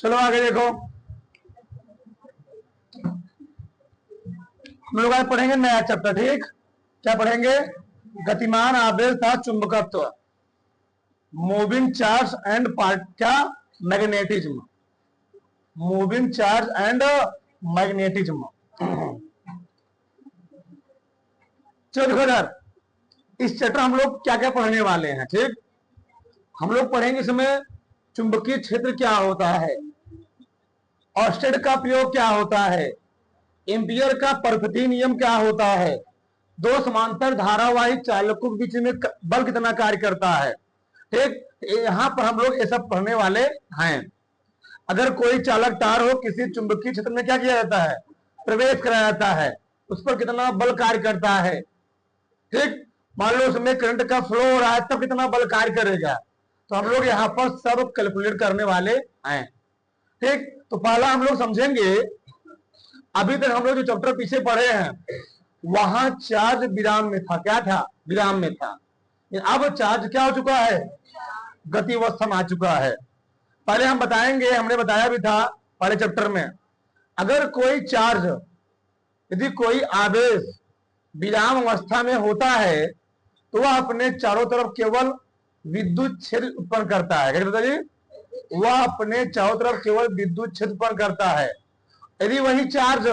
चलो आगे देखो, हम लोग आज पढ़ेंगे नया चैप्टर। ठीक, क्या पढ़ेंगे? गतिमान आवेश था चुंबकत्व, मूविंग चार्ज एंड पार्ट क्या magnetism, moving charge and magnetism. चलो देखो यार, इस चैप्टर हम लोग क्या क्या पढ़ने वाले हैं। ठीक, हम लोग पढ़ेंगे इसमें चुंबकीय क्षेत्र क्या होता है, ऑर्स्टेड का प्रयोग क्या होता है, एम्पियर का परपति नियम क्या होता है, दो समांतर धारावाही चालकों के बीच में बल कितना कार्य करता है। ठीक, यहां पर हम लोग ये सब पढ़ने वाले हैं। अगर कोई चालक तार हो किसी चुंबकीय क्षेत्र में क्या किया जाता है, प्रवेश कराया जाता है, उस पर कितना बल कार्य करता है। ठीक, मान लो उसमें करंट का फ्लो हो रहा है तब कितना बल कार्य करेगा, तो हम लोग यहाँ पर सब कैलकुलेट करने वाले हैं। ठीक, तो पहला हम लोग समझेंगे, अभी तक हम लोग जो चैप्टर पीछे पढ़े हैं वहां चार्ज विराम में था, क्या था, विराम में था। अब चार्ज क्या हो चुका है, गति अवस्था में आ चुका है। पहले हम बताएंगे, हमने बताया भी था पहले चैप्टर में, अगर कोई चार्ज, यदि कोई आवेश विराम अवस्था में होता है तो वह अपने चारों तरफ केवल विद्युत क्षेत्र उत्पन्न करता है। क्या कहता जी, वह अपने चारों तरफ केवल विद्युत क्षेत्र उत्पन्न करता है। यदि वही चार्ज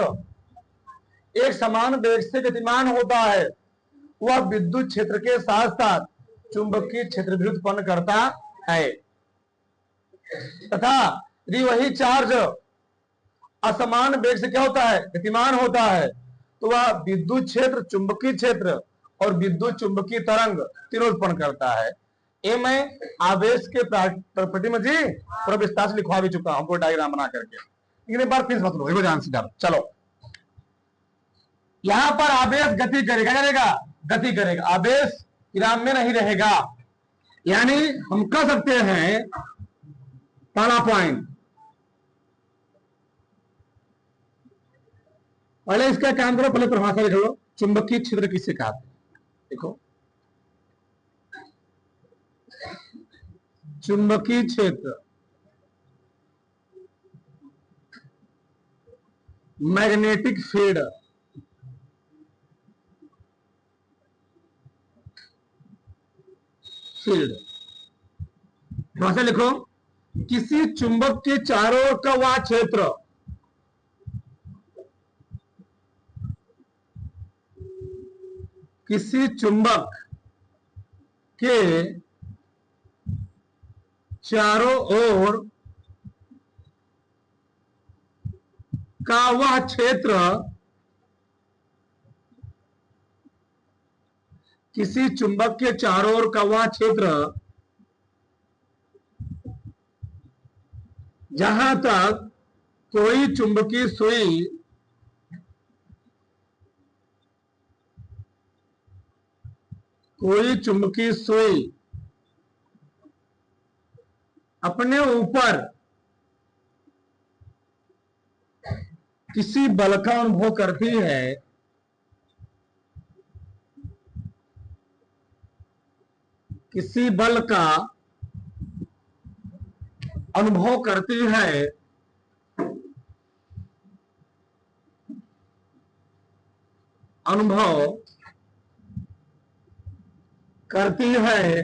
एक समान वेग से गतिमान होता है, वह विद्युत क्षेत्र के साथ साथ चुंबकीय क्षेत्र भी उत्पन्न करता है। तथा यदि वही चार्ज असमान वेग से क्या होता है, गतिमान होता है, तो वह विद्युत क्षेत्र, चुंबकीय क्षेत्र और विद्युत चुंबकीय तरंग तीनों उत्पन्न करता है। ये मैं आवेश के प्रॉपर्टी में जी थोड़ा विस्तार से लिखवा भी चुका हूं, डायग्राम बना करके, लेकिन एक बार फिर मत लो, ध्यान से। चलो, यहां पर आवेश गति करेगा, करेगा गति करेगा, आवेश विराम में नहीं रहेगा। यानी हम कह सकते हैं, पहला पॉइंट, पहले इसका काम करो, पहले परिभाषा लिख लो, चुंबकीय क्षेत्र किसे कहते हैं। देखो, चुंबकीय क्षेत्र मैग्नेटिक फील्ड, फील्ड भाषा लिखो, किसी चुंबक के चारों ओर का वह क्षेत्र किसी चुंबक के चारों ओर का वह क्षेत्र किसी चुंबक के चारों ओर का वह क्षेत्र जहां तक कोई चुंबकीय सुई अपने ऊपर किसी बल का अनुभव करती है, किसी बल का अनुभव करती है, अनुभव करती है,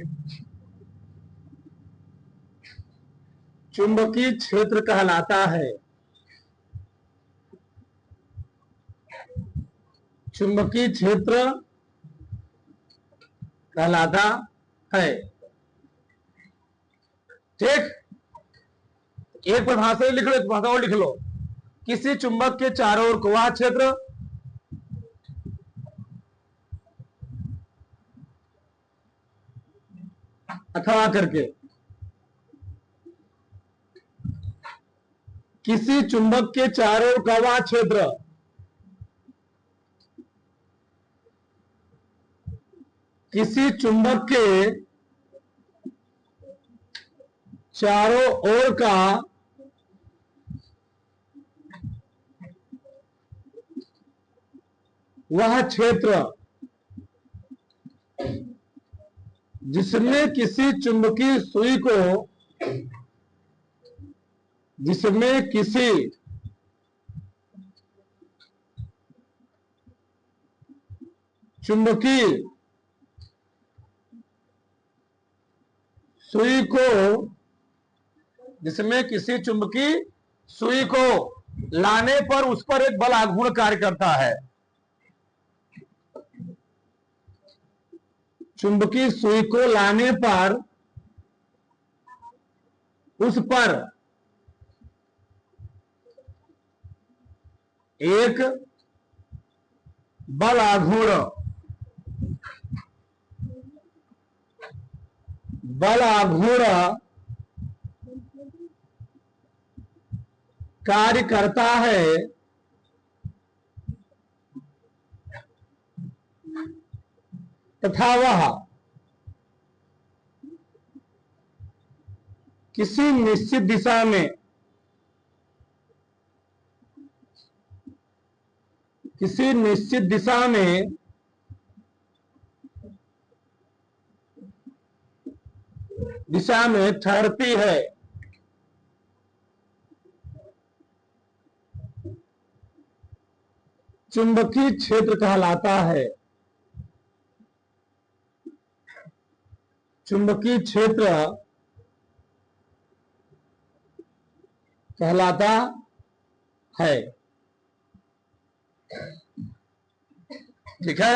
चुंबकीय क्षेत्र कहलाता है। चुंबकीय क्षेत्र कहलाता है। ठीक, एक परिभाषा लिख लो, एक भाषा और लिख लो, किसी चुंबक के चारों ओर का वह क्षेत्र अथवा करके किसी चुंबक के चारों ओर का वह क्षेत्र किसी चुंबक के चारों ओर का वह क्षेत्र जिसमें किसी चुंबकीय सुई को जिसमें किसी चुंबकीय सुई को लाने पर उस पर एक बल आघूर्ण कार्य करता है। चुंबकीय सुई को लाने पर उस पर एक बल आघूर्ण कार्य करता है तथा वह किसी निश्चित दिशा में ठहरती है। चुंबकीय क्षेत्र कहलाता है। चुंबकीय क्षेत्र कहलाता है। ठीक है,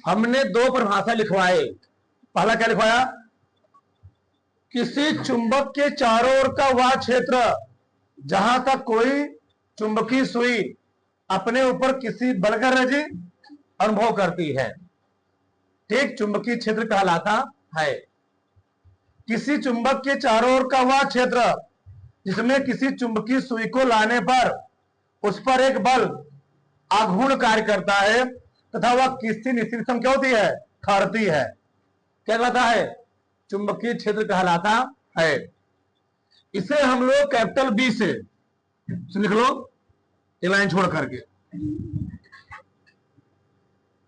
हमने दो परिभाषा लिखवाए। पहला क्या लिखवाया? किसी चुंबक के चारों ओर का वह क्षेत्र जहां तक कोई चुंबकीय सुई अपने ऊपर किसी बल का रजी अनुभव करती है, ठीक, चुंबकीय क्षेत्र कहलाता है। किसी चुंबक के चारों ओर का वह क्षेत्र जिसमें किसी चुंबकीय सुई को लाने पर उस पर एक बल आघूर्ण कार्य करता है तथा वह किसी निश्चित दिशा में क्या होती है? ठहरती है। क्या कहलाता है? चुंबकीय क्षेत्र कहलाता है। इसे हम लोग कैपिटल बी से लिख लो, एक लाइन छोड़ करके।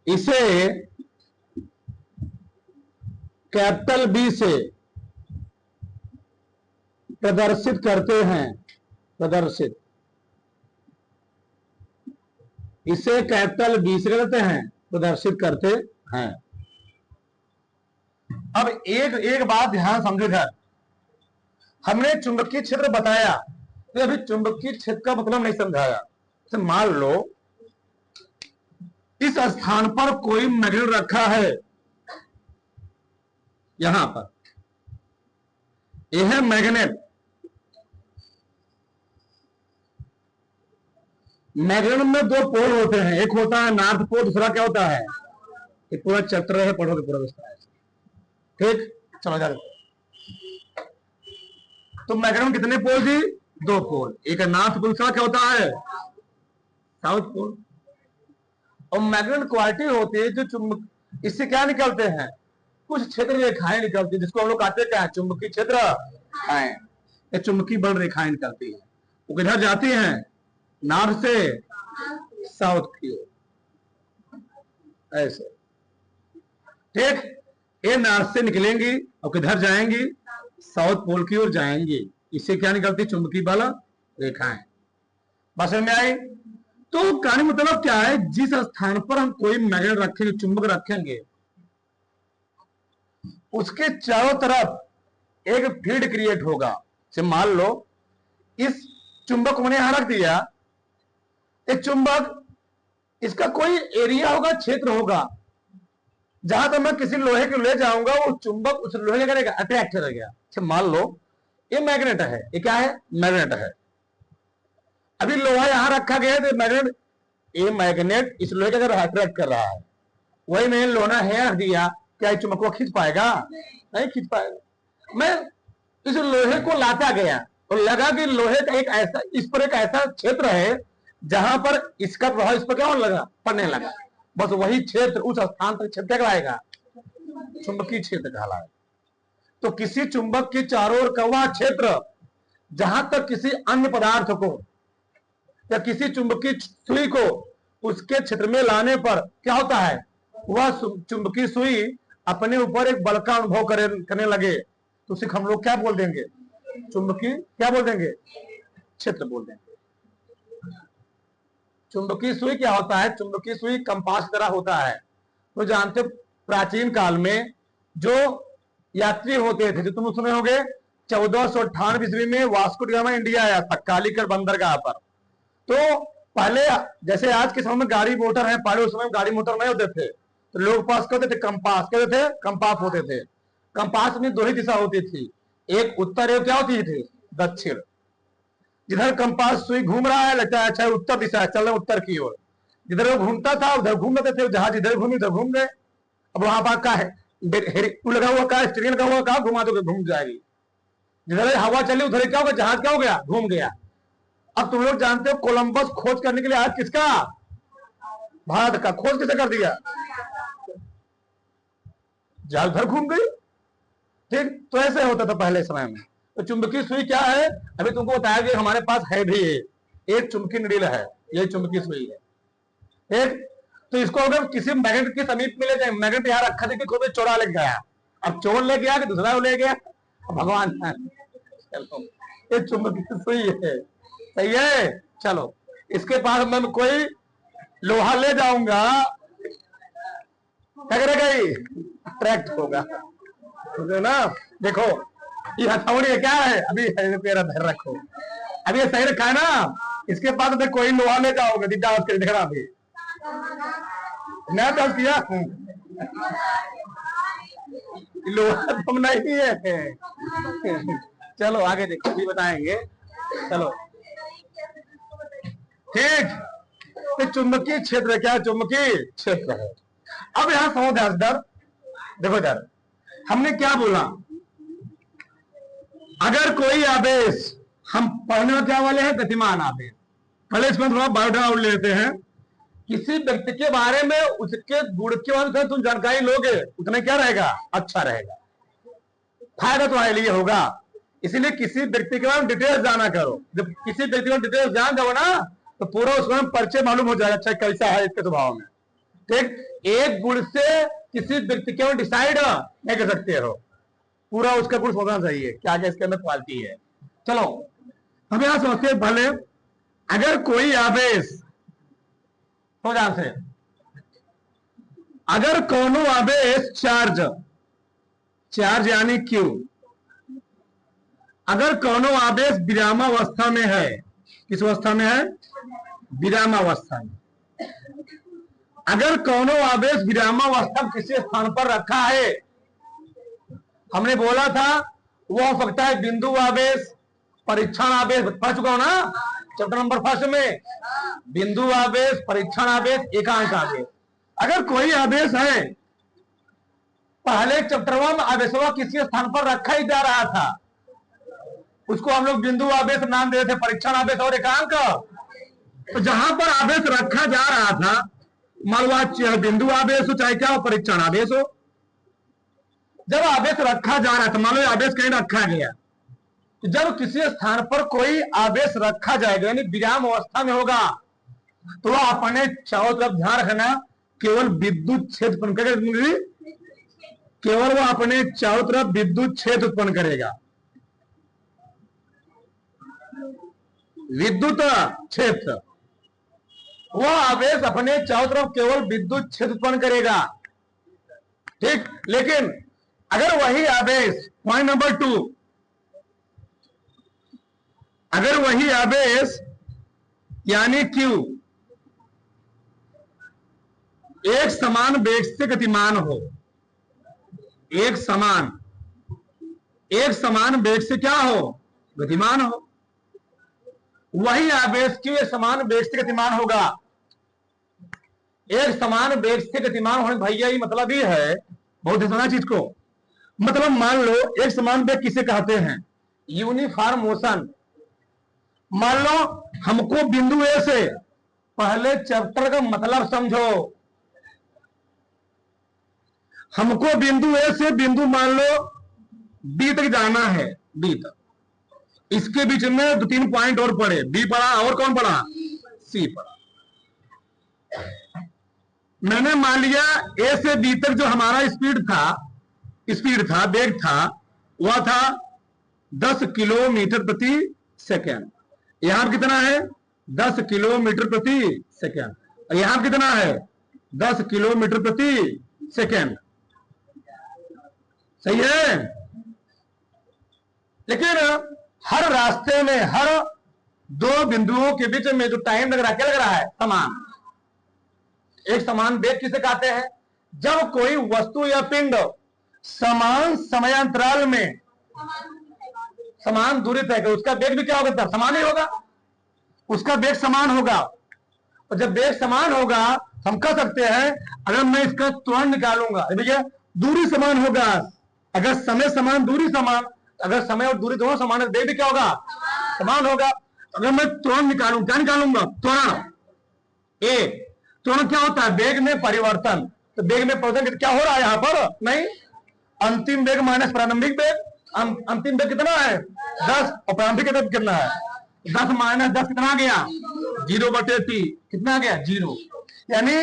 इसे कैपिटल बी से प्रदर्शित करते हैं। इसे कैपिटल बी से करते हैं, प्रदर्शित करते हैं। अब एक बात ध्यान समझो इधर, हमने चुंबकीय क्षेत्र बताया, तो अभी चुंबकीय क्षेत्र का मतलब नहीं समझाया। तो मान लो इस स्थान पर कोई मैग्नेट रखा है, यहां पर यह है मैग्नेट। मैग्नेट में दो पोल होते हैं, एक होता है नॉर्थ पोल, दूसरा क्या होता है? एक पूरा चैप्टर है, पढ़ोगे पूरा विस्तार है। ठीक, चलो जा। तो मैग्नेट में कितने पोल जी? दो पोल। एक नॉर्थ पोल, दूसरा क्या होता है? South pole. और मैग्नेट क्वालिटी होती है जो चुंबक, इससे क्या निकलते हैं? कुछ क्षेत्र रेखाएं निकलती है, जिसको हम लोग कहते हैं क्या? चुंबकीय क्षेत्र रेखाएं। ये चुंबकीय बल रेखाएं निकलती है। वो किधर जाती हैं? नॉर्थ से साउथ की ओर, ऐसे। ठीक, ये नॉर्थ से निकलेंगी और किधर जाएंगी? साउथ पोल की ओर जाएंगी। इससे क्या निकलती? चुंबकीय बल रेखाएं। बात समझ में आई? तो कहानी मतलब क्या है? जिस स्थान पर हम कोई मैग्नेट रखेंगे, चुंबक रखेंगे, उसके चारों तरफ एक फील्ड क्रिएट होगा। मान लो इस चुंबक को मैंने यहां रख दिया, एक चुंबक, इसका कोई एरिया होगा, क्षेत्र होगा, जहां तक मैं किसी लोहे को ले जाऊंगा वो चुंबक उस लोहे का करेगा, अट्रैक्ट करेगा। मान लो ये मैग्नेट है, ये क्या है? मैग्नेट है। अभी लोहा यहां रखा गया है, तो मैग्नेट, ये मैग्नेट इस लोहे का अट्रैक्ट कर रहा है। वही मैंने लोहा है रख दिया, क्या ये चुंबक को खींच पाएगा? नहीं खींच पाएगा। मैं इस लोहे को लाता गया और लगा कि लोहे का एक ऐसा, इस पर एक ऐसा क्षेत्र है जहां पर इसका प्रभाव इस पर क्या होने लगा? पड़ने लगा। बस वही क्षेत्र, उस स्थान पर क्षेत्र कहलाएगा चुंबकीय क्षेत्र कहलाएगा। तो किसी चुंबक के चारों ओर का वह क्षेत्र जहां तक किसी अन्य पदार्थ को या किसी चुंबकीय सुई को उसके क्षेत्र में लाने पर क्या होता है? वह चुंबकीय सुई अपने ऊपर एक बल का अनुभव करने लगे, तो उसे हम लोग क्या बोल देंगे? चुंबकीय क्या बोल देंगे, क्षेत्र बोल देंगे। चुंबकीय सुई क्या होता है, चुंबकीय सुई कंपास की तरह होता है। तो जानते हो प्राचीन काल में जो यात्री होते थे, जो तुम सुने होंगे 1498 ईस्वी में वास्को डी गामा इंडिया आया था कालीकट बंदरगाह पर। तो पहले जैसे आज के समय में गाड़ी मोटर है, पहले उस समय गाड़ी मोटर नहीं होते थे, तो लोग पास करते थे कंपास, कहते थे कंपास होते थे। कंपास में दो ही दिशा होती थी, एक उत्तर, एक क्या होती थी, दक्षिण। जिधर कंपास सुई घूम रहा है लगता है अच्छा उत्तर दिशा है, चल रहे उत्तर की ओर। जिधर वो घूमता था उधर घूम लेते थे, जहाज इधर घूमी उधर घूम गए। अब वहां पर क्या है, लगा हुआ का स्टीयरिंग लगा हुआ का, घुमा तो घूम जाएगी। जिधर हवा चली उधर क्या होगा, जहाज क्या हो गया, घूम गया। अब तुम लोग जानते हो कोलंबस खोज करने के लिए आज किसका, भारत का। खोज किसे कर दिया, जहाज भर घूम गई। ठीक, तो ऐसे होता था पहले समय में। तो चुंबकीय सुई क्या है, अभी तुमको बताया कि हमारे पास है भी एक चुंबकीय निडिल है, ये चुंबकीय सुई है एक। तो इसको अगर किसी मैग्नेट के समीप में ले जाए, मैग्नेट यहाँ रखा था कि कोई चोरा ले गया, अब चोर ले गया कि दूसरा ले गया, भगवान ये चुंबकीय सुई है, सही है। चलो इसके पास मैं कोई लोहा ले जाऊंगा, क्या करेगा, अट्रैक्ट होगा, तो ना। देखो ये हथौड़ी क्या है, अभी तेरा धैर्य रखो, अभी ये सही रखा है ना। इसके पास तो कोई लोहा ले जाओगे, देखना अभी मैं तो किया लोहा तुम नहीं है। चलो आगे देखो, भी बताएंगे। चलो ठीक, तो चुंबकीय क्षेत्र क्या, चुंबकीय क्षेत्र है। अब यहां समझ इधर देखो, इधर हमने क्या बोला, अगर कोई आवेश, हम पढ़ने में क्या वाले हैं, गतिमान आवेश। पहले इसमें थोड़ा बायोडाटा उड़ लेते हैं। किसी व्यक्ति के बारे में उसके गुण के बारे में तुम जानकारी लोगे उतना क्या रहेगा, अच्छा रहेगा, फायदा तुम्हारे लिए होगा। इसीलिए किसी व्यक्ति के बारे में डिटेल्स जाना करो। जब किसी व्यक्ति को डिटेल्स जान जाओ ना, तो पूरा उसमें परिचय मालूम हो जाएगा, अच्छा कैसा है इसके स्वभाव में। ठीक, एक गुण से किसी व्यक्ति के डिसाइड नहीं कर सकते हो, पूरा उसका गुण सोचना चाहिए क्या क्या इसके अंदर क्वालिटी है। चलो हम यहां सोचते हैं, भले अगर कोई आवेश हो ध्यान से, अगर कोनो आवेश चार्ज, चार्ज यानी क्यू, अगर कोनो आवेश विरामावस्था में है, किस अवस्था में है, विरामावस्था में। अगर कोनो आवेश विरामावस्था किसी स्थान पर रखा है, हमने बोला था वो हो सकता है बिंदु आवेश, परीक्षण आवेश, पढ़ चुका हो ना चैप्टर नंबर 1 में, बिंदु आवेश, परीक्षण आवेश, एकांक आवेश। अगर कोई आवेश है, पहले चैप्टर में आवेशों किसी स्थान पर रखा ही जा रहा था, उसको हम लोग बिंदु आवेश नाम दे रहे थे, परीक्षण आवेश और एकांक। तो जहां पर आवेश रखा जा रहा था, मान लो चाहे बिंदु आवेश हो चाहे क्या हो, परीक्षण आवेश हो, जब आवेश रखा जा रहा था, मान लो आवेश कहीं रखा गया, तो जब किसी स्थान पर कोई आवेश रखा जाएगा यानी विराम अवस्था में होगा, तो वह अपने चारों तरफ ध्यान रखना, केवल विद्युत क्षेत्र उत्पन्न करेगा, केवल वह अपने चारों तरफ विद्युत क्षेत्र उत्पन्न करेगा, विद्युत क्षेत्र। वह आवेश अपने चारों तरफ केवल विद्युत क्षेत्र उत्पन्न करेगा। ठीक, लेकिन अगर वही आवेश, पॉइंट नंबर 2, अगर वही आवेश यानी Q एक समान वेग से गतिमान हो, एक समान वेग से क्या हो, गतिमान हो, वही आवेश Q एक समान वेग से गतिमान होगा। एक समान वेग से गतिमान होने भैया ये मतलब ही है, बहुत सुना चीज को, मतलब मान लो एक समान वेग किसे कहते हैं, यूनिफॉर्म मोशन। मान लो हमको बिंदु ए से, पहले चैप्टर का मतलब समझो, हमको बिंदु ए से बिंदु मान लो बी तक जाना है, बी तक, इसके बीच में 2-3 पॉइंट और पड़े, बी पड़ा और कौन पड़ा, सी पड़ा। मैंने मान लिया ए से बी तक जो हमारा स्पीड था, वेग था, वह था 10 किलोमीटर प्रति सेकेंड। यहां कितना है? 10 किलोमीटर प्रति सेकेंड। यहां कितना है? 10 किलोमीटर प्रति सेकेंड। सही है। लेकिन हर रास्ते में, हर दो बिंदुओं के बीच में जो टाइम लग रहा है, क्या लग रहा है? समान। एक समान वेग किसे कहते हैं? जब कोई वस्तु या पिंड समान समयांतराल में समान दूरी तय करे, उसका वेग भी क्या होगा? समान ही होगा। उसका वेग समान होगा। और जब वेग समान होगा, हम कह सकते हैं अगर मैं इसका त्वरण निकालूंगा, भैया दूरी समान होगा। अगर समय समान, दूरी समान, अगर समय और दूरी दोनों समान है, वेग भी क्या होगा? समान होगा। अगर मैं त्वरण निकालूं, क्या निकालूंगा? त्वरण। ए त्वरण क्या होता है? वेग में परिवर्तन। तो वेग में परिवर्तन क्या हो रहा है यहां पर? नहीं, अंतिम वेग माइनस प्रारंभिक वेग। अंतिम वेग कितना है? 10, और प्रारंभिक वेग कितना है? 10 माइनस 10 कितना आ गया? 0/t। कितना आ गया? 0। यानी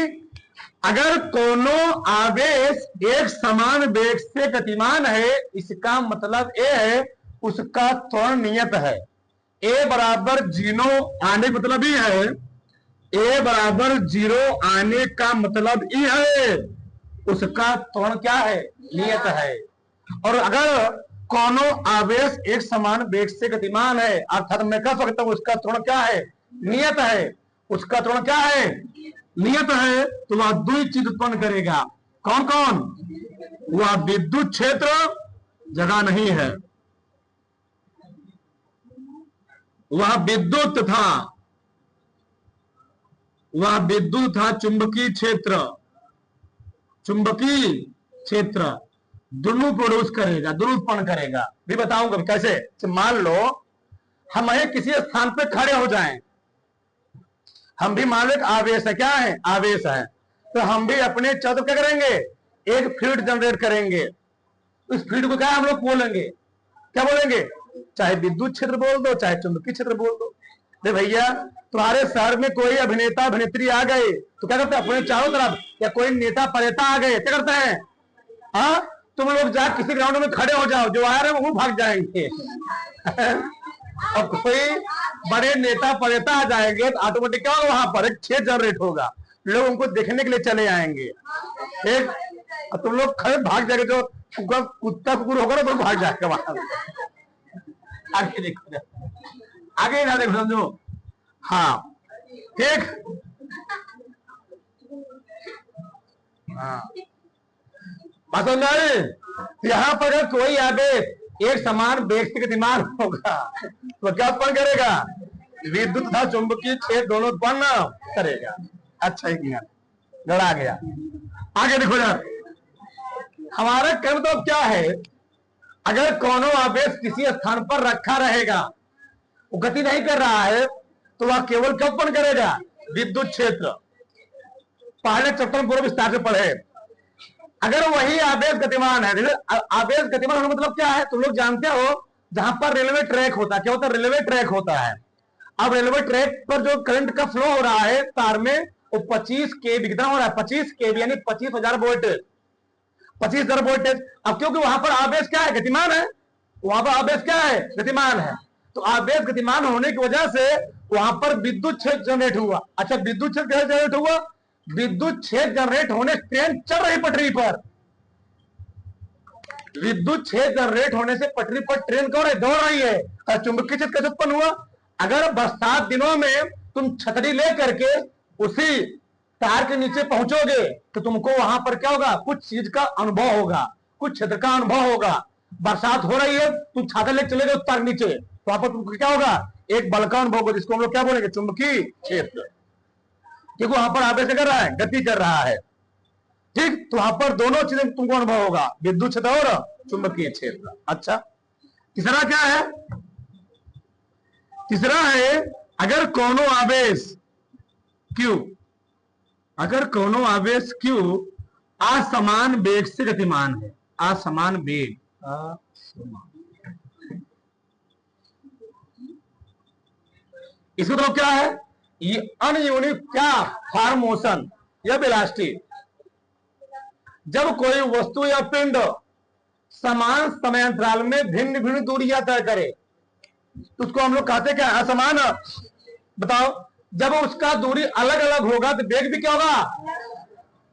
अगर कोनो आवेश एक समान वेग से गतिमान है, इसका मतलब ये है उसका त्वरण नियत है। ए बराबर 0 आने का मतलब ये है, ए बराबर 0 आने का मतलब ये है उसका त्वरण क्या है? नियत है। और अगर कोनो आवेश एक समान वेग से गतिमान है, अर्थात मैं कह सकता हूं उसका त्वरण क्या है? नियत है। उसका त्वरण क्या है? नियत है। तो वह दो चीज उत्पन्न करेगा। कौन कौन? वह विद्युत क्षेत्र जगह नहीं है, वह विद्युत था, वह विद्युत था चुंबकीय क्षेत्र। चुंबकीय क्षेत्र दोनों प्रोड्यूस करेगा, दोनों उत्पन्न करेगा। भी बताऊंगा कैसे। मान लो हम किसी स्थान पे खड़े हो जाएं, हम भी मान लो आवेश है, क्या है? आवेश है। तो हम भी अपने चौथ क्या करेंगे? एक फील्ड जनरेट करेंगे। उस फील्ड को क्या हम लोग बोलेंगे? क्या बोलेंगे? चाहे विद्युत क्षेत्र बोल दो, चाहे चुंबकीय क्षेत्र बोल दो। अरे भैया तुम्हारे शहर में कोई अभिनेता अभिनेत्री आ गए तो क्या करते हैं? अपने चारों तरफ, या कोई नेता परेता आ गए, क्या करते हैं? हाँ, तुम लोग जा किसी ग्राउंड में खड़े हो जाओ, जो आ रहे हैं वो भाग जाएंगे। अब कोई बड़े नेता परेता आ जाएंगे तो ऑटोमेटिक क्या होगा? वहां पर एक छेद जनरेट होगा, लोग उनको देखने के लिए चले आएंगे। एक तुम लोग खड़े भाग जाएंगे, जो कुत्ता कुकुर होगा ना तो भाग जाएगा वहां। आगे देखो, आगे ना देखो, समझो। हाँ ठीक। हाँ बात समझ आई? यहाँ पर अगर कोई आवेश एक समान वेग से गतिमान होगा तो क्या उत्पन्न करेगा? विद्युत तथा चुंबकीय क्षेत्र दोनों उत्पन्न करेगा। अच्छा ही किया, गड़ा गया। आगे देखो यार, हमारा कर्म तो क्या है? अगर कोनो आवेश किसी स्थान पर रखा रहेगा, वो गति नहीं कर रहा है, तो वह केवल क्या उत्पन्न करेगा? विद्युत क्षेत्र। पहले चैप्टर पूरा विस्तार से पढ़े। अगर वही आवेश गतिमान है, आवेश गतिमान होने मतलब क्या है? तुम लोग जानते हो, जहां पर रेलवे ट्रैक होता है, क्या होता है? रेलवे ट्रैक होता है। अब रेलवे ट्रैक पर जो करंट का फ्लो हो रहा है तार में, वो 25 केवी कितना हो रहा है? 25 केवी, यानी 25,000 वोल्टेज। 25,000 वोल्टेज। अब क्योंकि वहां पर आवेश क्या है? गतिमान है। वहां पर आवेश क्या है? गतिमान है। तो आवेश गतिमान होने की वजह से वहां पर विद्युत क्षेत्र जनरेट हुआ। अच्छा, विद्युत क्षेत्र कैसे जनरेट हुआ? विद्युत क्षेत्र जनरेट होने, ट्रेन चल रही पटरी पर, विद्युत क्षेत्र जनरेट होने से पटरी पर ट्रेन कौन है? दौड़ रही है। और चुंबकीय क्षेत्र कैसे उत्पन्न हुआ? अगर बरसात दिनों में तुम छतरी लेकर के उसी तार के नीचे पहुंचोगे तो तुमको वहां पर क्या होगा? कुछ चीज का अनुभव होगा, कुछ क्षेत्र का अनुभव होगा। बरसात हो रही है, तुम छाता लेकर चले गए उस तार नीचे, तो वहां पर तुमको क्या होगा? एक बल का अनुभव होगा, जिसको हम लोग क्या बोलेंगे? चुंबकीय क्षेत्र। क्योंकि वहां पर आवेश कर रहा है, गति कर रहा है। ठीक, तो वहां पर दोनों चीजें तुमको अनुभव होगा, विद्युत क्षेत्र और चुंबकीय क्षेत्र। अच्छा, तीसरा क्या है? तीसरा है अगर कोनो आवेश Q, अगर कोनो आवेश Q असमान वेग से गतिमान है, असमान वेग, इसका मतलब क्या है? ये अनयूनिट क्या? फॉर्म मोशन या वेलोसिटी। जब कोई वस्तु या पिंड समान समयांतराल में भिन्न भिन्न दूरियां तय करे, तो उसको हम लोग कहते क्या, असमान। बताओ, जब उसका दूरी अलग अलग होगा तो वेग भी क्या होगा।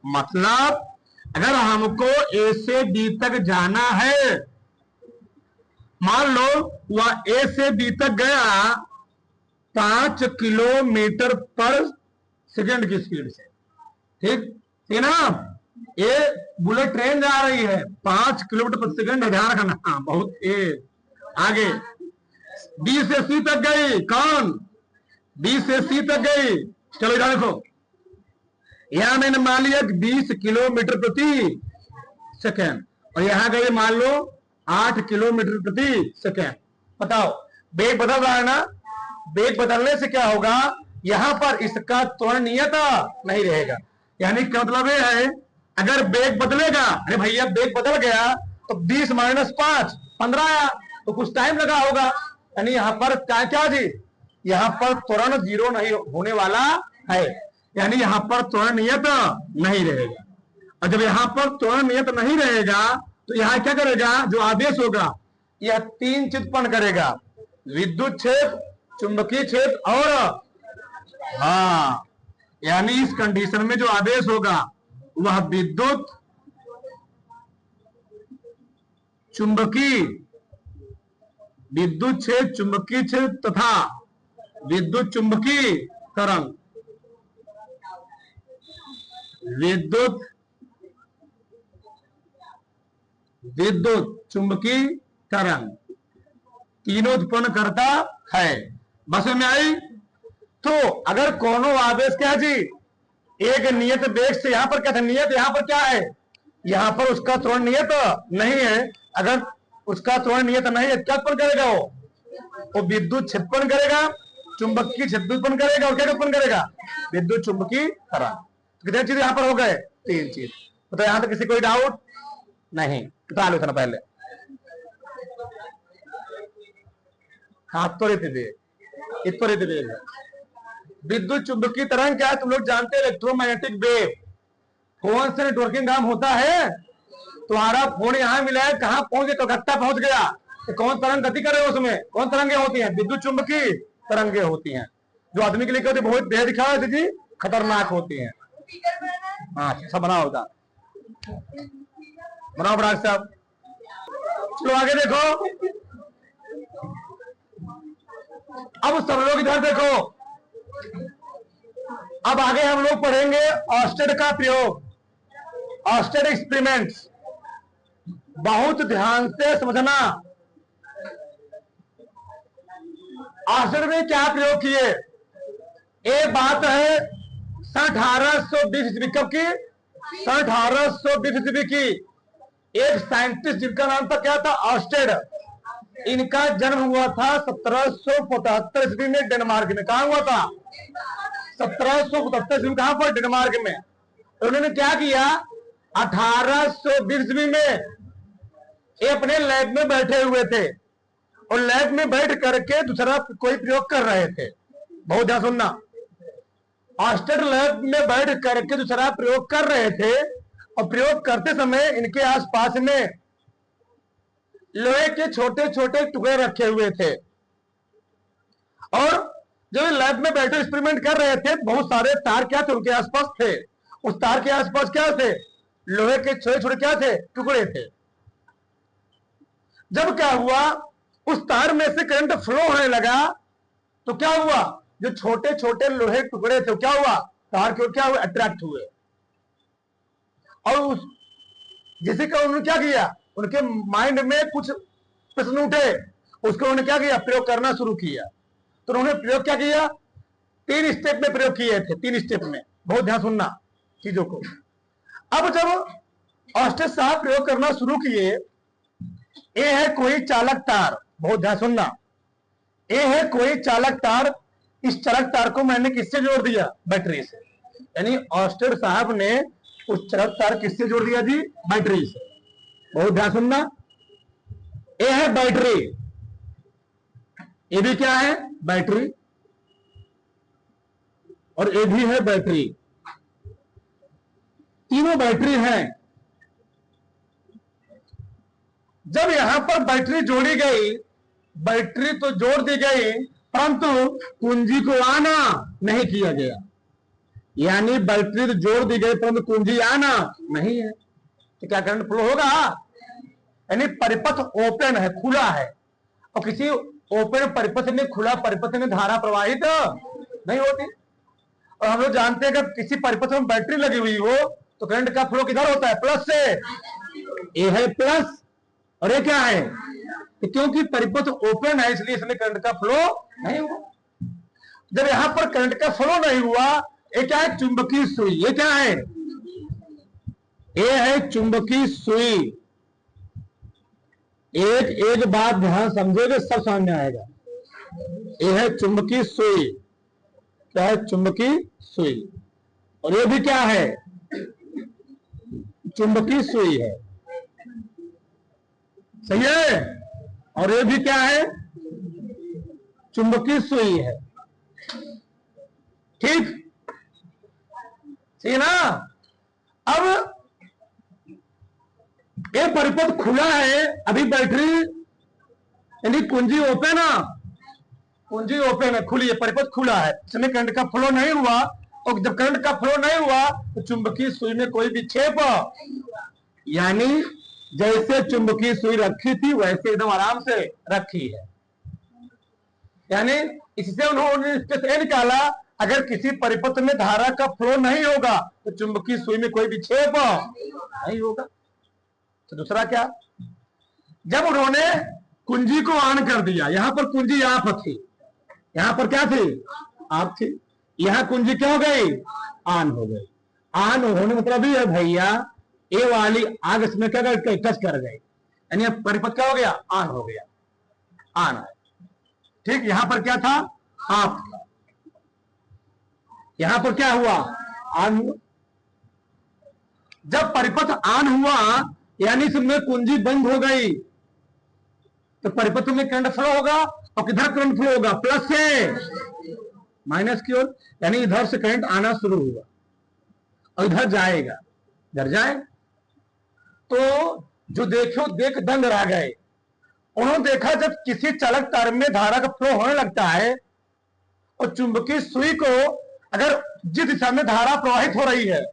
मतलब अगर हमको ए से बी तक जाना है, मान लो वह ए से बी तक गया 5 किलोमीटर पर सेकंड की स्पीड से, ठीक है ना। ये बुलेट ट्रेन जा रही है 5 किलोमीटर पर सेकंड, ध्यान रखना, बहुत तेज। आगे बी से सी तक गई, कौन, बी से सी तक गई। चलो इधर देखो, यहां मैंने मान लिया 20 किलोमीटर प्रति सेकंड, और यहां गई मान लो 8 किलोमीटर प्रति सेकंड। बताओ वेग बदल रहा है ना। वेग बदलने से क्या होगा, यहां पर इसका त्वरण नियत नहीं रहेगा। यानी क्या मतलब है, अगर वेग बदलेगा, अरे भैया वेग बदल गया तो 20 माइनस 5 15 आया, तो कुछ टाइम लगा होगा। यानी यहां पर क्या जी, यहां पर त्वरण जीरो नहीं होने वाला है, यानी यहां पर त्वरण नियत नहीं रहेगा। और जब यहां पर त्वरण नियत नहीं रहेगा तो यहां क्या करेगा, जो आवेश होगा यह 3 चीज उत्पन्न करेगा, विद्युत क्षेत्र, चुंबकीय क्षेत्र और, हाँ, यानी इस कंडीशन में जो आवेश होगा वह विद्युत, चुंबकीय, विद्युत क्षेत्र, चुंबकीय क्षेत्र तथा विद्युत चुंबकीय तरंग, विद्युत चुंबकीय तरंग तीनों उत्पन्न करता है। बस में आई। तो अगर कोनो आवेश क्या जी, एक नियत वेग से, यहां पर क्या था नियत, यहां पर क्या है, यहां पर उसका त्वरण नियत नहीं है। अगर उसका त्वरण नियत नहीं है क्या उत्पन्न करेगा, वो विद्युत क्षेत्र उत्पन्न करेगा, चुंबकीय क्षेत्र उत्पन्न करेगा, और क्या उत्पन्न करेगा, विद्युत चुंबकीय तरंग। कितने चीज यहां पर हो गए, 3 चीज। तो यहां तक किसी कोई डाउट नहीं, बता लो था पहले। हाथ तो रहते थे, इतना रहते थे। विद्युत चुंबकीय तरंग क्या है, तुम लोग जानते हैं, इलेक्ट्रोमैग्नेटिक वेव। फोन से नेटवर्किंग काम होता है, तुम्हारा फोन यहां मिला है, कहां पहुंच गया, कलकत्ता पहुंच गया, तो कौन तरंग गति करे, उसमें कौन तरंगे होती हैं, विद्युत चुंबकीय तरंगे होती हैं, जो आदमी के लिए कहते बहुत बेहद दिखा जी खतरनाक होती हैं। हाँ सब बना होता, बनाओ बराग साहब। चलो आगे देखो, अब सब लोग इधर देखो। अब आगे हम लोग पढ़ेंगे ऑस्टेड का प्रयोग, ऑस्टेड एक्सपेरिमेंट्स। बहुत ध्यान से समझना, ऑस्टेड में क्या प्रयोग किए। एक बात है 1820 ईस्वी की, 1820 ईस्वी की एक साइंटिस्ट जिनका नाम था क्या था, ऑस्टेड। इनका जन्म हुआ था 1775 ईस्वी में डेनमार्क में। कहा हुआ था, 1775 ईस्वी, कहां पर, डेनमार्क में। उन्होंने क्या किया, 1820 ईस्वी में ये अपने लैब में बैठे हुए थे, और लैब में बैठ करके दूसरा कोई प्रयोग कर रहे थे। बहुत ध्यान सुनना, ऑस्टेड लैब में बैठ करके दूसरा प्रयोग कर रहे थे, और प्रयोग करते समय इनके आसपास में लोहे के छोटे छोटे टुकड़े रखे हुए थे, और जो लैब में बैठे एक्सपेरिमेंट कर रहे थे, बहुत सारे तार क्या थे उनके आसपास थे। उस तार के आसपास क्या थे, लोहे के छोटे छोटे क्या थे, टुकड़े थे। जब क्या हुआ, उस तार में से करंट फ्लो होने लगा, तो क्या हुआ, जो छोटे छोटे लोहे टुकड़े थे क्या हुआ, तार के क्या हुए, अट्रैक्ट हुए। और उस जिसे का उन्होंने क्या किया, उनके माइंड में कुछ प्रश्न उठे, उसको उन्होंने क्या किया, प्रयोग करना शुरू किया। तो उन्होंने प्रयोग क्या किया, 3 स्टेप में प्रयोग किए थे, 3 स्टेप में। बहुत ध्यान सुनना चीजों को। अब जब ऑस्टेड साहब प्रयोग करना शुरू किए, ये है कोई चालक तार, बहुत ध्यान सुनना, ये है कोई चालक तार। इस चालक तार को मैंने किससे जोड़ दिया, बैटरी से। यानी ऑस्टेड साहब ने उस चालक तार किससे जोड़ दिया जी, बैटरी से। बहुत ध्यान सुनना, ये है बैटरी, ये भी क्या है, बैटरी, और ये भी है बैटरी, तीनों बैटरी हैं। जब यहां पर बैटरी जोड़ी गई, बैटरी तो जोड़ दी गई, परंतु कुंजी को आना नहीं किया गया। यानी बैटरी तो जोड़ दी गई परंतु कुंजी आना नहीं है, तो क्या करंट फ्लो होगा? यानी परिपथ ओपन है, खुला है, और किसी ओपन परिपथ में, खुला परिपथ में धारा प्रवाहित नहीं होती। और हम लोग जानते हैं कि किसी परिपथ में बैटरी लगी हुई हो तो करंट का फ्लो किधर होता है? प्लस से। ये है प्लस और ये क्या है? क्योंकि परिपथ ओपन है इसलिए इसमें करंट का फ्लो नहीं हुआ। जब यहां पर करंट का फ्लो नहीं हुआ, ये क्या है? चुंबकीय सुई। ये क्या है? ये है चुंबकीय सुई। एक एक बात ध्यान समझोगे सब समझ में आएगा। ये है चुंबकीय सुई। क्या है? चुंबकीय सुई। और ये भी क्या है? चुंबकीय सुई है। सही है? और ये भी क्या है? चुंबकीय सुई है। ठीक, सही ना? अब ये परिपथ खुला है, अभी बैटरी यानी कुंजी ओपन है, कुंजी ओपन है, खुली है, परिपथ खुला है, इसमें करंट का फ्लो नहीं हुआ। और जब करंट का फ्लो नहीं हुआ तो चुंबकीय सुई में कोई विक्षेप, यानी जैसे चुंबकीय सुई रखी थी वैसे एकदम आराम से रखी है। यानी इससे उन्होंने इसके निकाला, अगर किसी परिपथ में धारा का फ्लो नहीं होगा तो चुंबकीय सुई में कोई विक्षेप नहीं होगा। तो दूसरा क्या? जब उन्होंने कुंजी को ऑन कर दिया, यहां पर कुंजी आप थी, यहां पर क्या थी? आप थी। यहां कुंजी क्या हो गई? ऑन हो गई। ऑन होने मतलब ही है भैया, ये वाली आग इसमें क्या कर टच कर गई, यानी अब परिपथ क्या हो गया? ऑन हो गया, ऑन है। ठीक, यहां पर क्या था? आप था। यहां पर क्या हुआ? ऑन हुआ। जब परिपथ ऑन हुआ यानी इसमें कुंजी बंद हो गई तो परिपथ में करंट फ्लो होगा, और किधर करंट फ्लो होगा? प्लस से माइनस की ओर। यानी इधर से करंट आना शुरू हुआ और इधर जाएगा, इधर जाए। तो जो देखो देख दंग रह गए। उन्होंने देखा जब किसी चालक तार में धारा का फ्लो होने लगता है और चुंबकीय सुई को अगर जिस दिशा में धारा प्रवाहित हो रही है,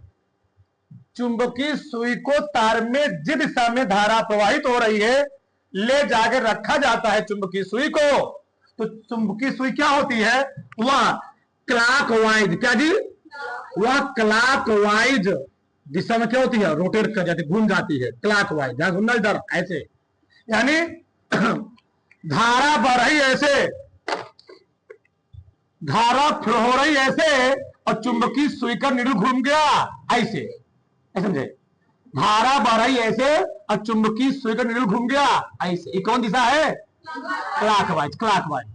चुंबकीय सुई को तार में जिस दिशा में धारा प्रवाहित हो रही है ले जाकर रखा जाता है चुंबकीय सुई को, तो चुंबकीय सुई क्या होती है? वह क्लॉकवाइज, क्या जी? वह क्लॉकवाइज दिशा में क्या होती है? रोटेट कर जाती, घूम जाती है क्लॉकवाइज। जहां घूमना इधर ऐसे, यानी धारा बढ़ रही ऐसे, धारा फ्लो हो रही ऐसे, और चुंबकीय सुई का नीडल घूम गया ऐसे, समझे? धारा बढ़ रही ऐसे और चुंबकीय सुई का नीडल घूम गया ऐसे। ये कौन दिशा है? Clockwise, clockwise.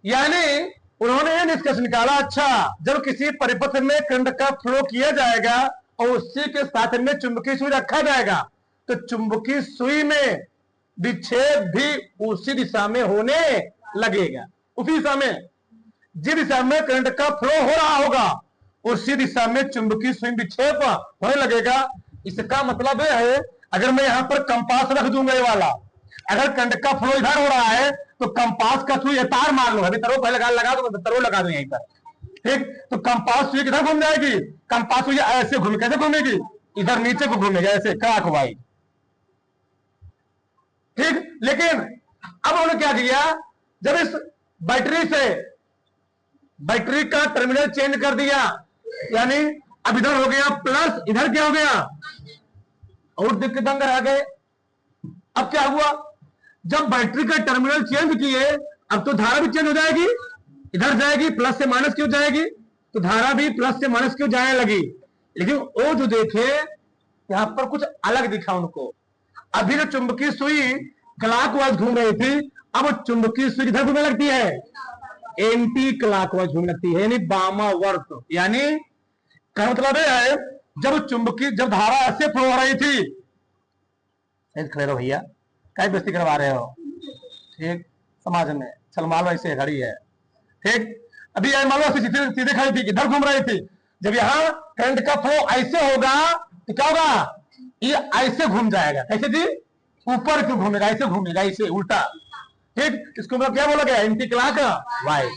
यानी उन्होंने ये निष्कर्ष निकाला, अच्छा जब किसी परिपथ में करंट का फ्लो किया जाएगा और उसी के साथ में चुंबकीय सुई रखा जाएगा तो चुंबकीय सुई में विक्षेप भी उसी दिशा में होने लगेगा। उसी दिशा में, जिस दिशा में करंट का फ्लो हो रहा होगा उसी दिशा में चुंबकीय सुई विक्षेप होने लगेगा। इसका मतलब यह है, अगर मैं यहां पर कंपास रख दूंगा ये वाला, अगर करंट का फ्लो इधर हो रहा है तो कंपास का सुई तार मान लो, अभी तरो पहले लगा दो, तरो लगा दो यहीं पर। ठीक, तो कंपास सुई किधर घूम जाएगी? कंपास सुई ऐसे घूमे, कैसे घूमेगी? इधर नीचे को घूमेगी ऐसे, क्लॉकवाइज। ठीक, लेकिन अब उन्होंने क्या किया, जब इस बैटरी से बैटरी का टर्मिनल चेंज कर दिया, यानी अब इधर हो गया प्लस, इधर क्या हो गया? और दंग रह गए। अब क्या हुआ? जब बैटरी का टर्मिनल चेंज किए अब तो धारा भी चेंज हो जाएगी, इधर जाएगी, प्लस से माइनस क्यों जाएगी, तो धारा भी प्लस से माइनस क्यों जाने लगी। लेकिन वो जो देखे यहां पर कुछ अलग दिखा उनको। अभी जो चुंबकीय सुई क्लॉकवाइज घूम रही थी, अब चुंबकीय सुई किधर घूमने लगती है? एंटी क्लॉकवाइज घूमने लगती है, यानी वामावर्त। यानी क्या मतलब है, जब धारा ऐसे फ्लो हो रही थी, खड़े रहो भैया, क्या बेइज्जती करवा रहे हो? ठीक, समाज में सलमान ऐसे खड़ी है। ठीक, अभी मान लो सीधे खड़ी थी, इधर घूम रही थी। जब यहां करंट का फ्लो ऐसे होगा तो क्या होगा? ये ऐसे घूम जाएगा। कैसे जी? ऊपर क्यों घूमेगा? ऐसे घूमेगा, ऐसे उल्टा। ठीक, इसको मतलब क्या बोला गया? Anti clock wise.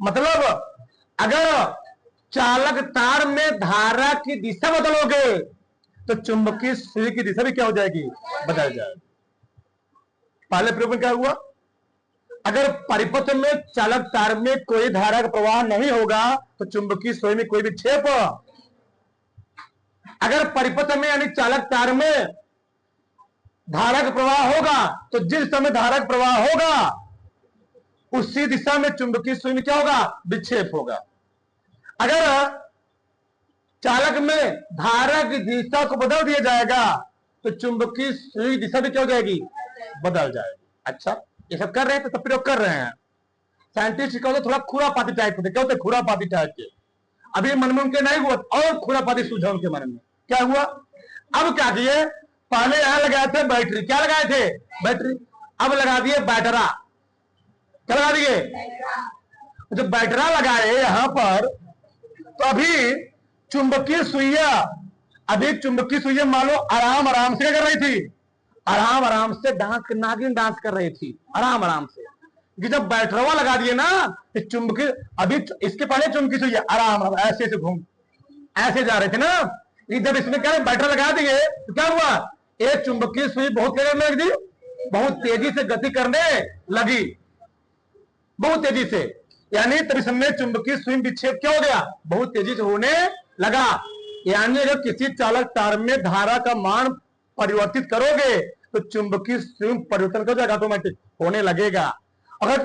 मतलब अगर चालक तार में धारा की दिशा बदलोगे तो चुंबकीय सुई की दिशा भी क्या हो जाएगी? बदल जाएगी। पहले प्रयोग में क्या हुआ? अगर परिपथ में चालक तार में कोई धारा का प्रवाह नहीं होगा तो चुंबकीय सुई में कोई विक्षेप। अगर परिपथ में यानी चालक तार में धारा का प्रवाह होगा तो जिस समय धारा का प्रवाह होगा उसी दिशा में चुंबकीय सुई में क्या होगा? विक्षेप होगा। अगर चालक में धारा की दिशा को बदल दिया जाएगा तो चुंबकीय सुई दिशा भी क्या हो जाएगी? बदल जाएगी। अच्छा, ये सब कर रहे हैं तो सब प्रयोग कर रहे हैं। साइंटिस्ट क्या होते? थोड़ा खुरापाती टाइप होते। क्या होते? खुरापाती टाइप के। अभी मन में उनके नहीं हुआ और खुरापाती सूझा उनके मन में। क्या हुआ? अब क्या किए? पहले यहां लगाए थे बैटरी। क्या लगाए थे? बैटरी। अब लगा दिए बैटरा। क्या लगा दिए? जब बैटरा लगाए यहां पर तो अभी चुंबकीय सुइया, अभी चुंबकीय सुइया मान लो आराम आराम से क्या कर रही थी? आराम आराम से डांस, नागिन डांस कर रही थी आराम आराम से। कि जब बैटरवा लगा दिए ना चुंबकीय, अभी इसके पहले चुंबकीय सुइया आराम आराम ऐसे से घूम ऐसे जा रहे थे ना। जब इसमें क्या बैटर लगा दिए तो क्या हुआ? एक चुंबकीय सुई बहुत करने लगी, बहुत तेजी से गति करने लगी, बहुत तेजी से। यानी तभी समय चुंबकीय सुई विक्षेप क्या हो गया? बहुत तेजी से होने लगा। यानी अगर किसी चालक तार में धारा का मान परिवर्तित करोगे तो चुंबकीय सुई परिवर्तन हो जाएगा, ऑटोमेटिक होने लगेगा। अगर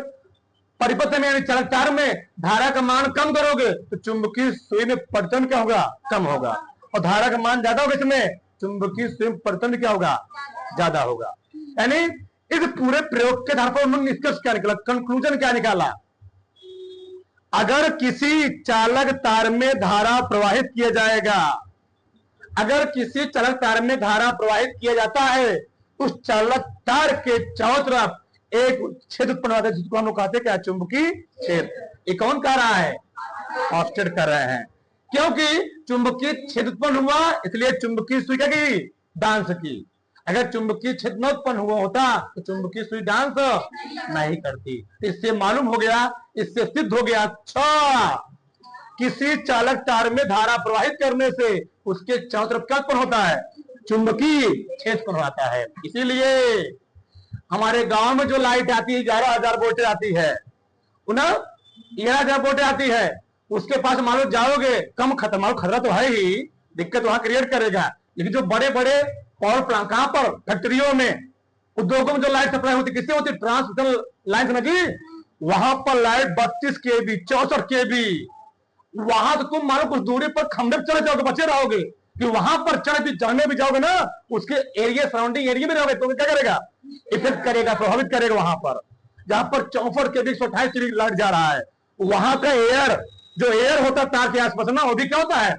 परिपथ में यानी चालक तार में धारा का मान कम करोगे तो चुंबकीय सुई में परिवर्तन क्या होगा? कम होगा। और धारा का मान ज्यादा होगा इसमें चुंबकीय सुई में परिवर्तन क्या होगा? ज्यादा होगा। यानी इस पूरे प्रयोग के आधार पर उन्होंने निष्कर्ष क्या निकाला? कंक्लूजन क्या निकाला? अगर किसी चालक तार में धारा प्रवाहित किया जाएगा, अगर किसी चालक तार में धारा प्रवाहित किया जाता है उस चालक तार के चारों तरफ एक क्षेत्र उत्पन्न होता है जिसको हम लोग कहते हैं क्या? चुंबकीय क्षेत्र। ये कौन कर रहा है? ऑस्टेड कर रहे हैं। क्योंकि चुंबकीय क्षेत्र उत्पन्न हुआ इसलिए चुंबकीय सुई क्या की? डांस की। अगर चुंबकीय क्षेत्र न उत्पन्न हुआ होता तो चुंबकीय सुई डांस नहीं करती। इससे मालूम हो गया, इससे सिद्ध हो गया, अच्छा किसी चालक तार में धारा प्रवाहित करने से उसके चारों तरफ क्या उत्पन्न होता है? चुंबकीय क्षेत्र उत्पन्न होता है। इसीलिए हमारे गांव में जो लाइट आती है 11,000 वोल्ट आती है, 11,000 वोल्ट आती है, उसके पास मान लो जाओगे कम खतरा, खतरा तो है ही, दिक्कत वहां क्रिएट करेगा। लेकिन जो बड़े बड़े पावर प्लांट, कहां पर? फैक्ट्रियों में, उद्योगों में जो लाइट सप्लाई होती है किससे होती? ट्रांसमिशन लाइन से ना जी। वहां पर लाइट 32 केबी, 64 केबी, वहां तो तुम मानो कुछ दूरी पर खंभे चले जाओगे, बचे रहोगे। कि वहां पर चढ़ने भी जाओगे ना, उसके एरिया, सराउंडिंग एरिया में रहोगे तो क्या करेगा? इफेक्ट करेगा, प्रभावित करेगा। वहां पर जहां पर 64 केबी 128 केबी लाइट जा रहा है, वहां का एयर, जो एयर होता है तार के आसपास ना, वो भी क्या होता है?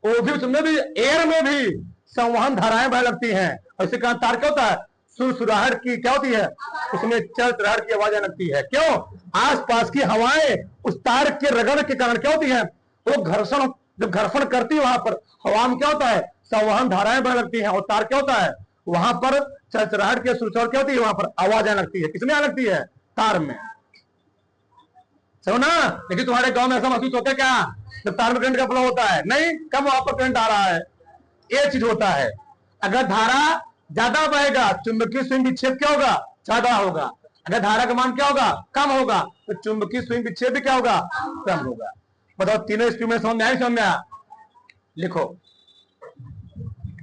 वो भी उसमें भी, एयर में भी संवहन धाराएं बह लगती हैं। ऐसे कहा तार क्या होता है? सुरसुराहट की क्या होती है? उसमें चरचराहट की आवाजें लगती है। क्यों? आसपास की हवाएं उस तार के रगड़ के कारण क्या होती है? वो घर्षण, जब घर्षण करती है वहां पर हवा में क्या होता है? संवहन धाराएं बह लगती हैं। और तार क्या होता है? वहां पर चरचराहट के सुरसुराहट क्या होती है? वहां पर आवाज आने लगती है। किसमें आने लगती है? तार में। सुनो ना। लेकिन तुम्हारे गांव में ऐसा महसूस होता है क्या जब तार में करंट का फ्लो होता है? नहीं, कब वहां पर करंट आ रहा है? ये चीज होता है। अगर धारा ज्यादा बहेगा चुंबकीय स्विंग विक्षेप क्या होगा? ज्यादा होगा। अगर धारा का मान क्या होगा? कम होगा तो चुंबकीय स्विंग विक्षेप भी क्या होगा? कम होगा। बताओ तीनों स्ट्रीम में समझ में आई? समझ में आया? लिखो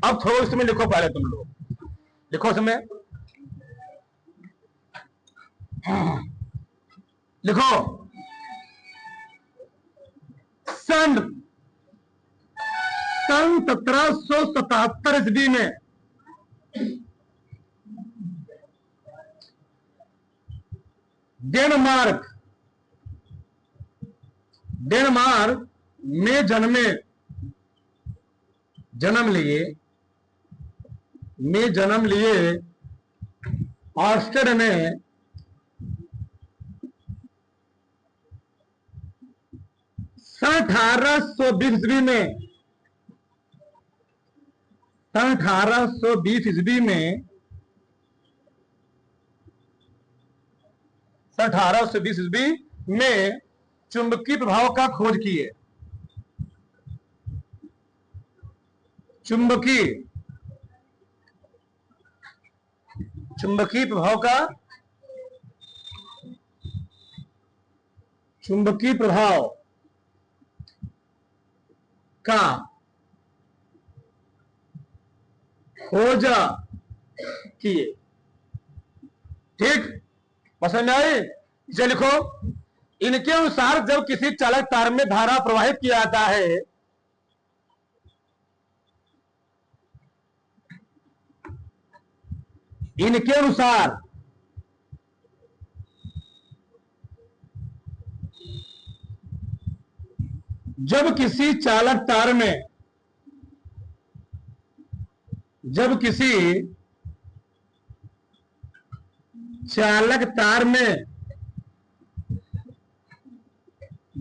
अब थोड़ा इसमें लिखो, पहले तुम लोग लिखो इसमें, लिखो सन 1777 ईस्वी में डेनमार्क में जन्म लिए ऑस्टेड ने 1820 ईस्वी में सन 1820 ईस्वी में, सन 1820 ईस्वी में चुंबकीय प्रभाव का खोज किए। चुंबकीय प्रभाव का, चुंबकीय प्रभाव का खोज किए। ठीक, पसंद आई? इसे लिखो। इनके अनुसार जब किसी चालक तार में धारा प्रवाहित किया जाता है, इनके अनुसार जब किसी चालक तार में, जब किसी चालक तार में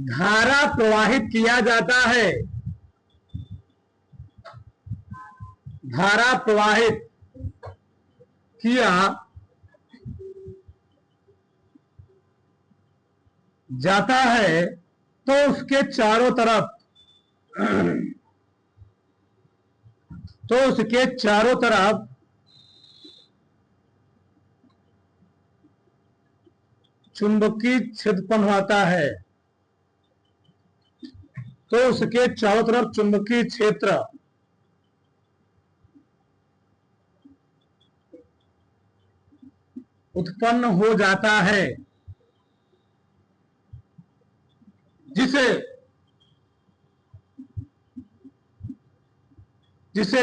धारा प्रवाहित किया जाता है, धारा प्रवाहित किया जाता है तो उसके चारों तरफ, तो उसके चारों तरफ चुंबकीय क्षेत्र उत्पन्न होता है, तो उसके चारों तरफ चुंबकीय क्षेत्र उत्पन्न हो जाता है, जिसे जिसे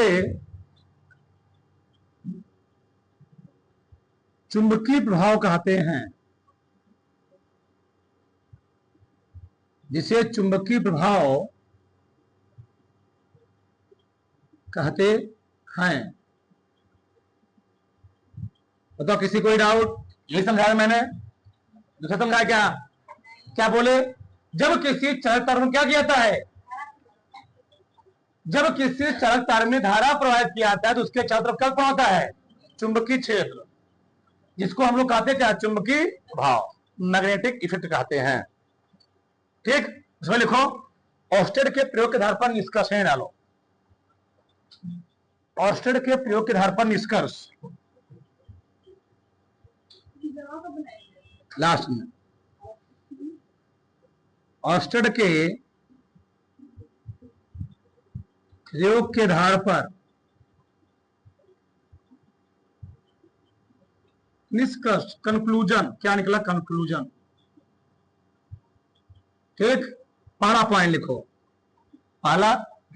चुंबकीय प्रभाव कहते हैं, जिसे चुंबकीय प्रभाव कहते हैं। बताओ किसी कोई डाउट? यही समझाया मैंने। दूसरा समझाया क्या? क्या बोले? जब किसी चालक तार में क्या किया जाता है, जब किसी चालक तार में धारा प्रवाहित किया जाता है तो उसके चारों तरफ क्या होता है? चुंबकीय क्षेत्र, जिसको हम लोग कहते हैं क्या? चुंबकीय प्रभाव, मैग्नेटिक इफेक्ट कहते हैं। ठीक, इसमें लिखो ऑर्स्टेड के प्रयोग के आधार पर निष्कर्ष डालो। ऑर्स्टेड के प्रयोग के आधार पर निष्कर्ष लास्ट में। ऑर्स्टेड के प्रयोग के आधार पर निष्कर्ष, कंक्लूजन। क्या निकला? कंक्लूजन। ठीक, पहला पॉइंट लिखो। पहला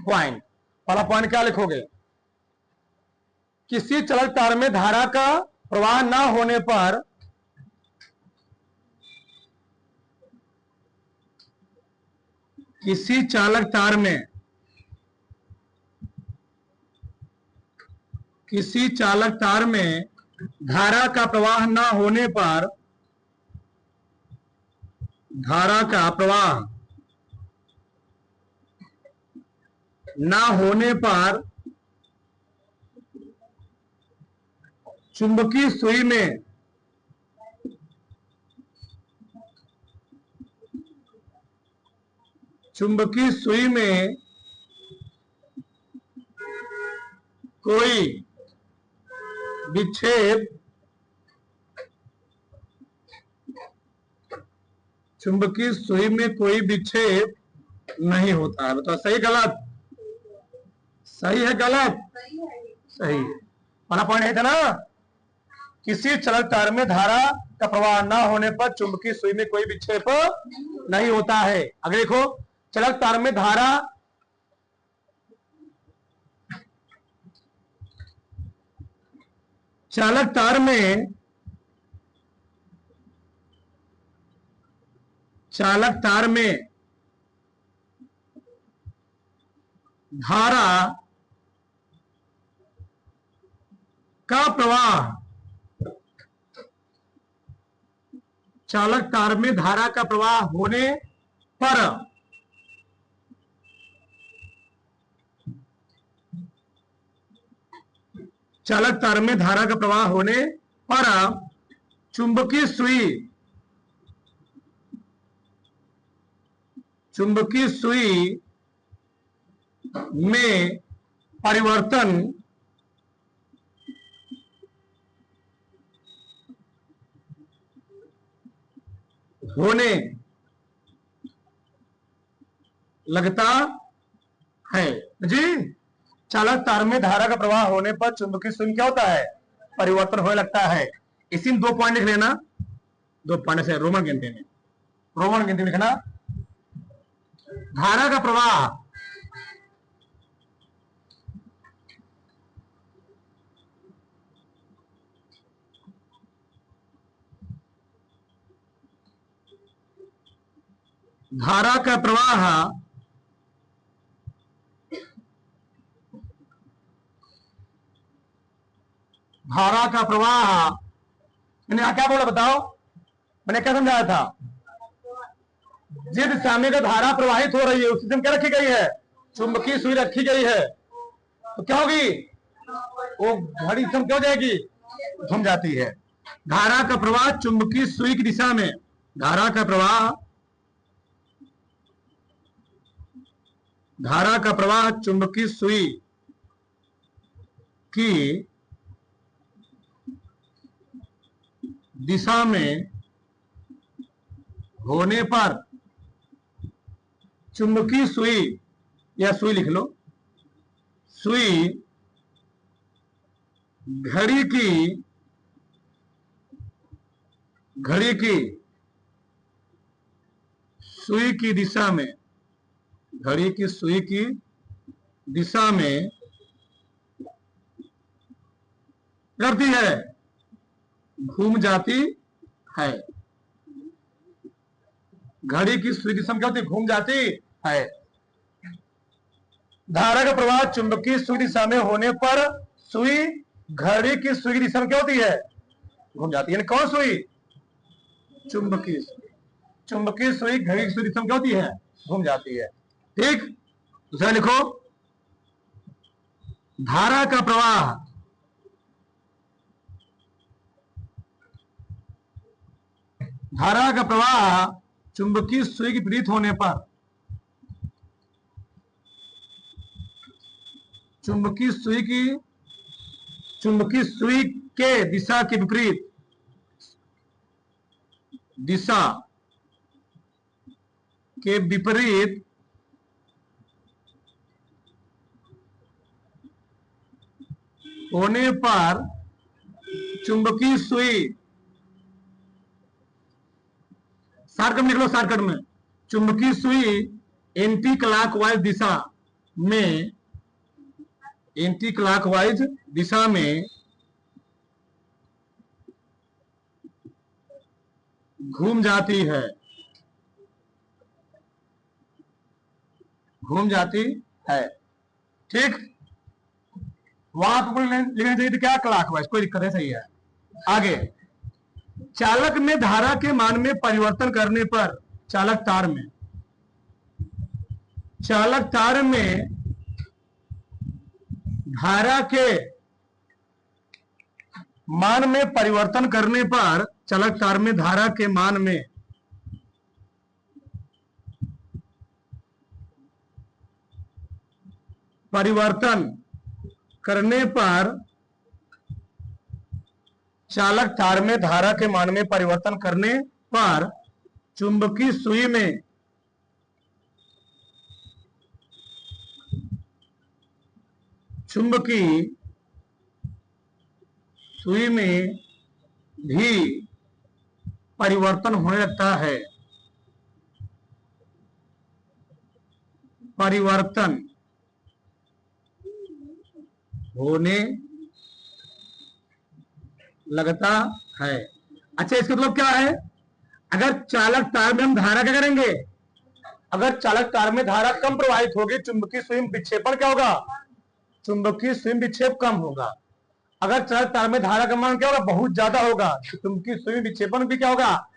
पॉइंट क्या लिखोगे? किसी चालक तार में धारा का प्रवाह न होने पर किसी चालक तार में, किसी चालक तार में धारा का प्रवाह न होने पर, धारा का प्रवाह न होने पर चुंबकीय सुई में कोई विक्षेप, चुंबकीय सुई में कोई विक्षेप नहीं होता है। बताओ सही गलत? सही है गलत? सही है। पहला पॉइंट है था ना, किसी चालक तार में धारा का प्रवाह न होने पर चुंबकीय सुई में कोई विक्षेप नहीं होता है। अगर देखो चालक तार में धारा, चालक तार में, चालक तार में धारा का प्रवाह, चालक तार में धारा का प्रवाह होने पर चालक तार में धारा का प्रवाह होने पर चुंबकीय सुई में परिवर्तन होने लगता है जी। चालक तार में धारा का प्रवाह होने पर चुंबकीय सुई क्या होता है, परिवर्तन होने लगता है। इसी में 2 पॉइंट लिख लेना, 2 पॉइंट से रोमन गिनती में लिखना। धारा का प्रवाह मैंने क्या बोला बताओ, मैंने क्या समझाया था? जिस दिशा में धारा प्रवाहित हो रही है उस दिशा में क्या रखी गई है, चुंबकीय सुई रखी गई है। तो क्या होगी, वो घड़ी दिशा क्या हो जाएगी, घूम जाती है। धारा का प्रवाह चुंबकीय सुई की दिशा में, धारा का प्रवाह चुंबकीय सुई की दिशा में होने पर चुंबकीय सुई, या सुई लिख लो, सुई घड़ी की सुई की दिशा में, घड़ी की सुई की दिशा में करती है, घूम जाती है। घड़ी की सुई की दिशा में क्या होती है, घूम जाती है। धारा का प्रवाह चुंबकीय सुई दिशा में होने पर सुई घड़ी की सुई की दिशा में क्या होती है, घूम जाती है। यानी कौन सुई, चुंबकीय सुई घड़ी की सुई दिशा में क्या होती है, घूम जाती है। ठीक, दूसरा लिखो, धारा का प्रवाह चुंबकीय सुई के विपरीत होने पर, चुंबकीय सुई के दिशा के विपरीत, होने पर चुंबकीय सुई, शॉर्टकट में लिख लो, शॉर्टकट में, चुंबकीय सुई एंटी क्लॉकवाइज दिशा में घूम जाती है, ठीक। वहां पर लिखना चाहिए तो क्या, क्लॉकवाइज, कोई दिक्कत है, सही है। आगे, चालक में धारा के मान में परिवर्तन करने पर, चालक तार में धारा के मान में परिवर्तन करने पर, चालक तार में धारा के मान में परिवर्तन करने पर, चालक तार में धारा के मान में परिवर्तन करने पर चुंबकीय सुई में भी परिवर्तन होने लगता है, परिवर्तन होने लगता है। अच्छा, इसका मतलब क्या है, अगर चालक तार में हम धारा क्या करेंगे, अगर चालक तार में धारा कम प्रवाहित होगी, चुंबकीय सुई में विक्षेपण क्या होगा, चुंबकीय सुई में विक्षेप कम होगा। अगर चालक तार में धारा का मान क्या होगा, बहुत ज्यादा होगा, तो चुंबकीय सुई में विक्षेपण भी क्या होगा,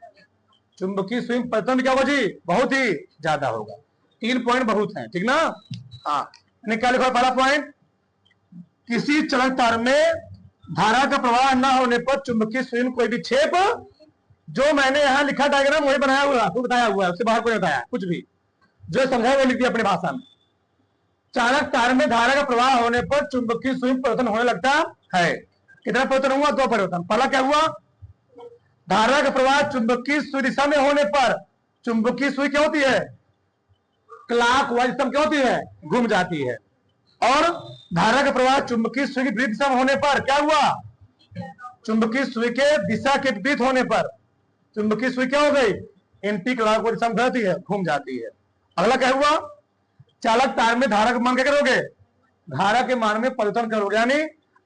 चुंबकीय सुई में परिवर्तन भी क्या होगा जी, बहुत ही ज्यादा होगा। 3 पॉइंट बहुत हैं, ठीक ना। हाँ, क्या लिखा, पहला पॉइंट, किसी चालक तार में धारा का प्रवाह न होने पर चुंबकीय सुई कोई विक्षेप, जो मैंने यहां लिखा डायग्राम वही बनाया हुआ, तो बताया हुआ है, उससे बाहर कोई बताया कुछ भी, जो समझा वो लिख दिया अपनी भाषा में। चालक तार में धारा का प्रवाह होने पर चुंबकीय सुई परिवर्तन होने लगता है। कितना परिवर्तन हुआ? 2 परिवर्तन। पहला क्या हुआ? धारा का प्रवाह चुंबकीय सुई दिशा में होने पर चुंबकीय सुई क्या होती है? क्लॉकवाइज क्या होती है? घूम जाती है। और धारा का प्रवाह चुंबकीय सुई की विपरीत दिशा में होने पर क्या हुआ? चुंबकीय सुई के दिशा के विपरीत होने पर चुंबकीय सुई क्या हो गई? एंटी क्लॉकवाइज दिशा में रहती है, घूम जाती है। अगला क्या हुआ? चालक तार में धारा का मान क्या करोगे? धारा के मान में परिवर्तन करोगे, यानी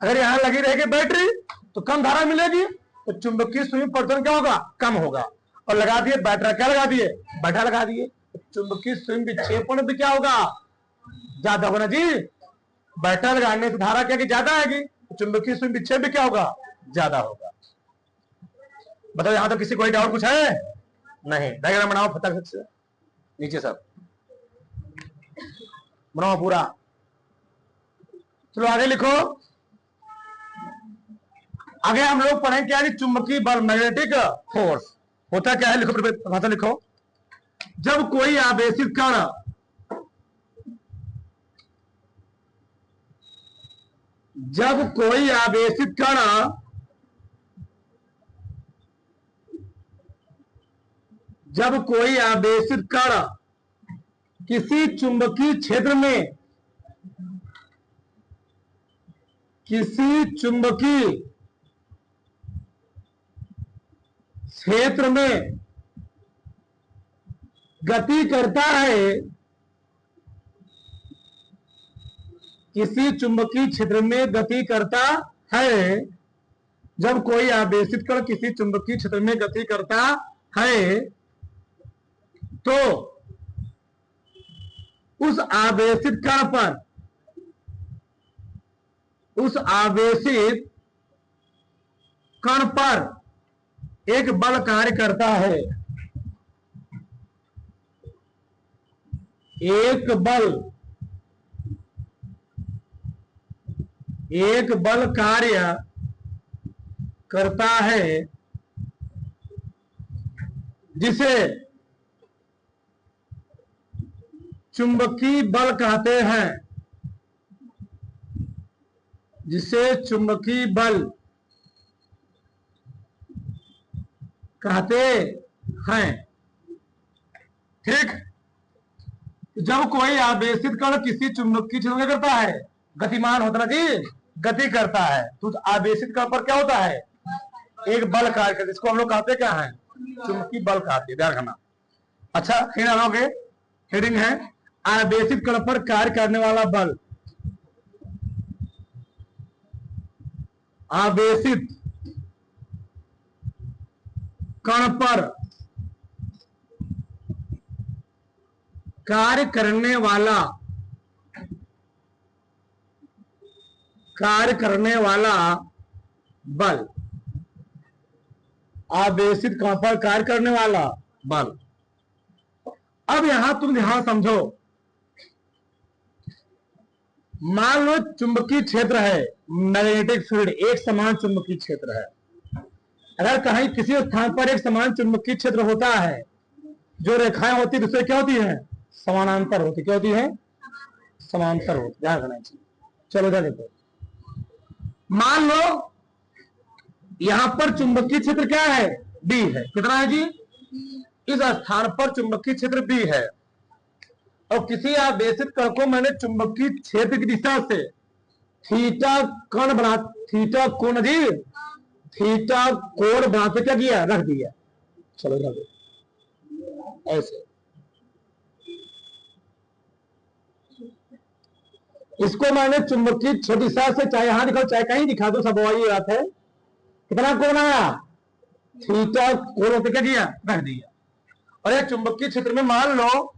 अगर यहां लगी रहेगी बैटरी तो कम धारा मिलेगी, तो चुंबकीय सुई में परिवर्तन क्या होगा? कम होगा। और लगा दिए बैटरा, क्या लगा दिए? बैटरा लगा दिए, चुंबकीय सुई विक्षेपण भी क्या होगा? ज्यादा होगा ना जी। बैटरा लगाने से धारा क्या ज्यादा आएगी, चुंबकीय सुई विक्षेप भी क्या होगा? ज्यादा होगा। बताओ यहां तो किसी कोई डाउट कुछ है? नहीं। डायग्राम बनाओ फटाफट से, नीचे सब बनाओ पूरा। चलो आगे लिखो। आगे हम लोग पढ़ेंगे क्या? चुंबकीय बल, मैग्नेटिक फोर्स होता क्या है? लिखो, भाषा लिखो। जब कोई आवेशित कण किसी चुंबकीय क्षेत्र में गति करता है, किसी चुंबकीय क्षेत्र में गति करता है, जब कोई आवेशित कण किसी चुंबकीय क्षेत्र में गति करता है, तो उस आवेशित कण पर एक बल कार्य करता है। एक बल कार्य करता है जिसे चुंबकीय बल कहते हैं, ठीक। जब कोई आवेशित कण किसी चुंबकीय क्षेत्र में करता है, गतिमान होता ना जी, गति करता है, तो उस आवेशित कण पर क्या होता है? एक बल कार्य करता है, जिसको हम लोग कहते क्या है? चुंबकीय बल कहते हैं। ध्यान रखना। अच्छा, हेडिंग है आवेशित कण पर कार्य करने वाला बल। आवेशित कण पर कार्य करने वाला बल। आवेशित कण पर कार्य करने वाला बल। अब यहां तुम ध्यान समझो, मान लो चुंबकीय क्षेत्र है, मैग्नेटिक फील्ड, एक समान चुंबकीय क्षेत्र है। अगर कहीं किसी स्थान पर एक समान चुंबकीय क्षेत्र होता है, जो रेखाएं होती है दूसरे क्या होती है? समानांतर होती। क्या होती है? समांतर होती। ध्यान रखना चाहिए। चलो इधर देखो, मान लो यहां पर चुंबकीय क्षेत्र क्या है? बी है। कितना है जी? इस स्थान पर चुंबकीय क्षेत्र बी है, और किसी आवेशित कण को मैंने चुंबकीय क्षेत्र की दिशा से थीटा कोण बनाते क्या किया? रख दिया। चलो रख दो ऐसे। इसको मैंने चुंबकीय क्षेत्र दिशा से, चाहे यहां दिखाओ चाहे कहीं दिखा दो, सब वही बात है। कितना कोण आया? थीटा कोण होते क्या किया? रख दिया। और यह चुंबकीय क्षेत्र में मान लो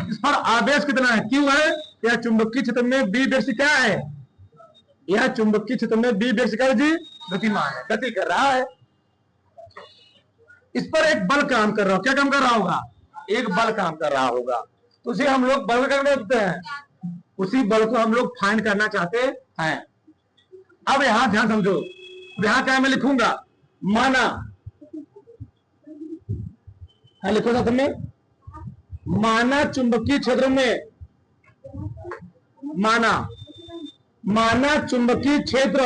इस पर आवेश कितना है? क्यों है? यह चुंबकीय क्षेत्र में बी वेग क्या है? यह चुंबकीय क्षेत्र में बी वेग क्या जी? गतिमान है, गति कर रहा है। इस पर एक बल काम कर रहा हो। क्या काम कर रहा होगा? एक बल काम कर रहा होगा। तो उसे हम लोग बल करने देते हैं, उसी बल को हम लोग फाइंड करना चाहते हैं। अब यहां ध्यान समझो, यहां क्या मैं लिखूंगा, माना, लिखो साथ में, माना चुंबकीय क्षेत्र में, माना चुंबकीय क्षेत्र,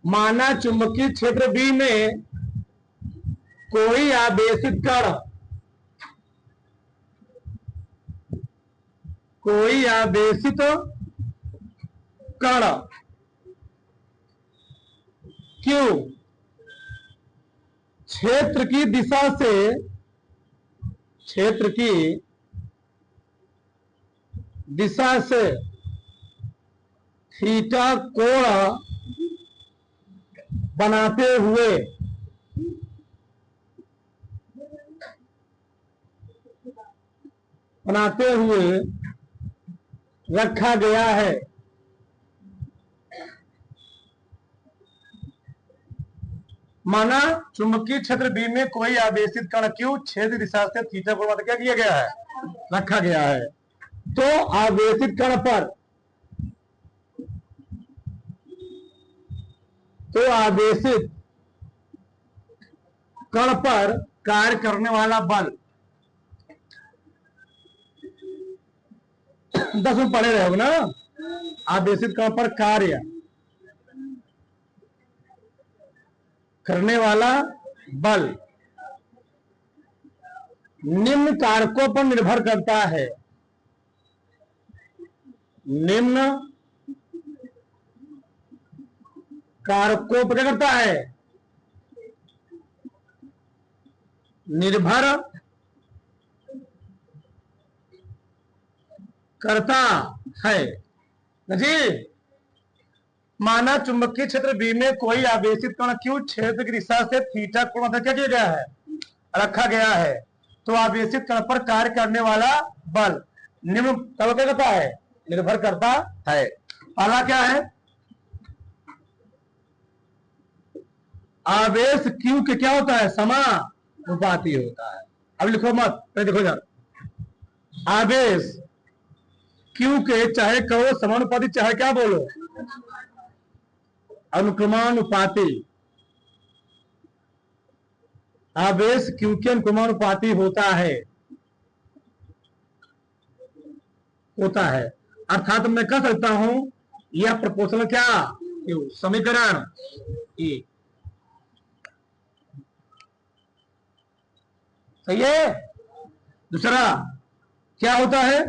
माना चुंबकीय क्षेत्र बी में कोई आवेशित कण, कोई आवेशित कण क्यों क्षेत्र की दिशा से, क्षेत्र की दिशा से थीटा कोण बनाते हुए रखा गया है। माना चुंबकीय क्षेत्र बी में कोई आवेशित कण क्यू क्षेत्र दिशा से थीटा कोण बनाते क्या किया गया है, रखा गया है। तो आवेशित कण पर, तो आवेशित कण पर कार्य करने वाला बल 10 में पढ़े रहे हो ना, आवेशित कण पर कार्य करने वाला बल निम्न कारकों पर निर्भर करता है, निम्न कारकों पर क्या करता है, निर्भर करता है जी। माना चुंबकीय क्षेत्र बी में कोई आवेशित कण क्यू क्षेत्र की दिशा से थीटा कोण क्या किया गया है, रखा गया है। तो आवेशित कण पर कार्य करने वाला बल निम्न क्या करता है, निर्भर करता है। पहला क्या है, आवेश क्यू के क्या होता है, समानुपाती होता है। अब लिखो मत, देखो यार, आवेश क्यू के चाहे कहो समानुपाती चाहे क्या बोलो अनुक्रमानुपाती, आवेश क्यू के अनुक्रमानुपाती होता है, अर्थात मैं कह सकता हूं यह प्रोपोर्शनल क्या क्यू, समीकरण ए। सही है। दूसरा क्या होता है,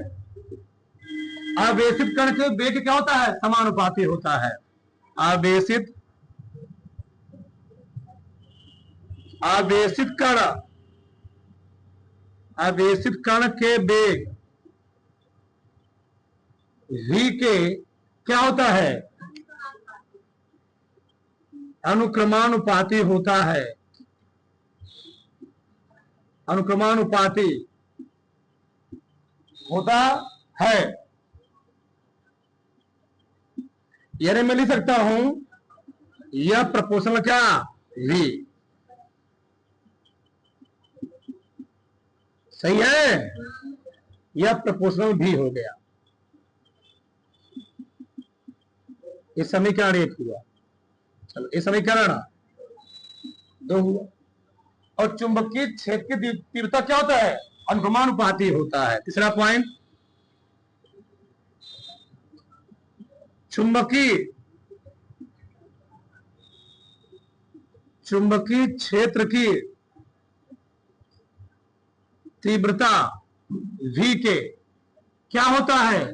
आवेशित कण के वेग क्या होता है, समानुपाती होता है। आवेशित कण के वेग v के क्या होता है, अनुक्रमानुपाती होता है, अनुक्रमानुपाती होता है। यानी मैं लिख सकता हूं यह प्रोपोर्शनल क्या v, सही है, यह प्रोपोर्शनल भी हो गया। ये समीकरण 1 हुआ। चलो ये समीकरण 2 हुआ। और चुंबकीय क्षेत्र की तीव्रता क्या होता है, अनुक्रमानुपाती होता है। तीसरा पॉइंट, चुंबकीय क्षेत्र की तीव्रता v के क्या होता है,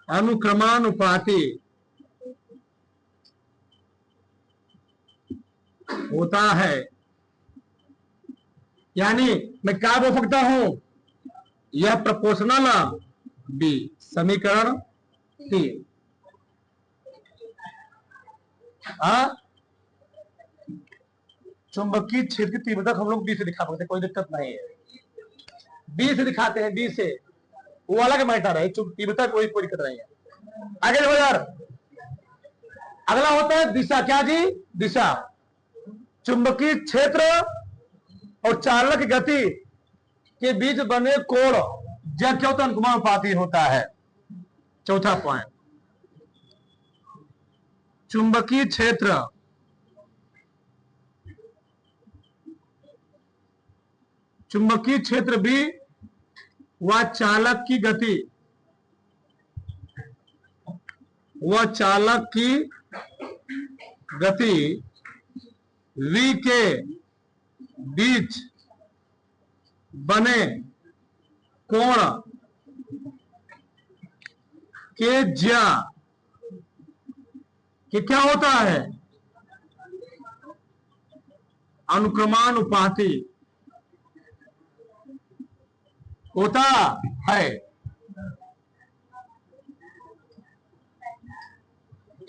अनुक्रमानुपाती होता है। यानी मैं क्या बोल सकता हूं, यह प्रोपोर्शनल बी, समीकरण 3। चुंबकीय क्षेत्र की तीव्रता हम लोग बी से दिखा सकते, कोई दिक्कत नहीं है, बी से दिखाते हैं, बी से, वो अलग मैटर है, तीव्रता कोई दिक्कत नहीं है। आगे देखो यार, अगला होता है दिशा, क्या जी, दिशा। चुंबकीय क्षेत्र और चालक की गति के बीच बने कोण क्या होता है, अनुक्रमानुपाती होता है। चौथा पॉइंट, चुंबकीय क्षेत्र भी व चालक की गति, v के बीच बने कोण के ज्या कि क्या होता है, अनुक्रमानुपाती होता है।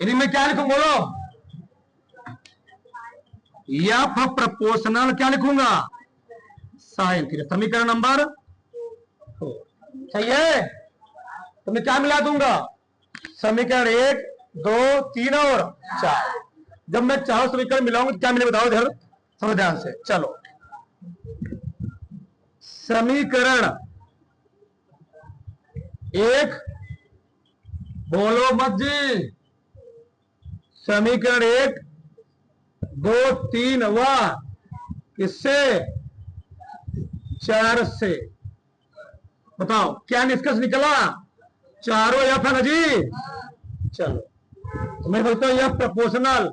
इन्हीं में क्या लिखूं बोलो, एफ प्रोपोर्शनल क्या लिखूंगा, साइन थीटा। समीकरण नंबर 4 सही है। तो मैं क्या मिला दूंगा, समीकरण 1 2 3 और 4। जब मैं चारों समीकरण मिलाऊंगा तो क्या मिले बताओ इधर, समझ ध्यान से। चलो समीकरण 1 बोलो मत जी, समीकरण 1 2 3 व किससे, 4 से। बताओ क्या निष्कर्ष निकला, चारों एफ है ना जी। चलो तो मैं बोलता हूं यह proportional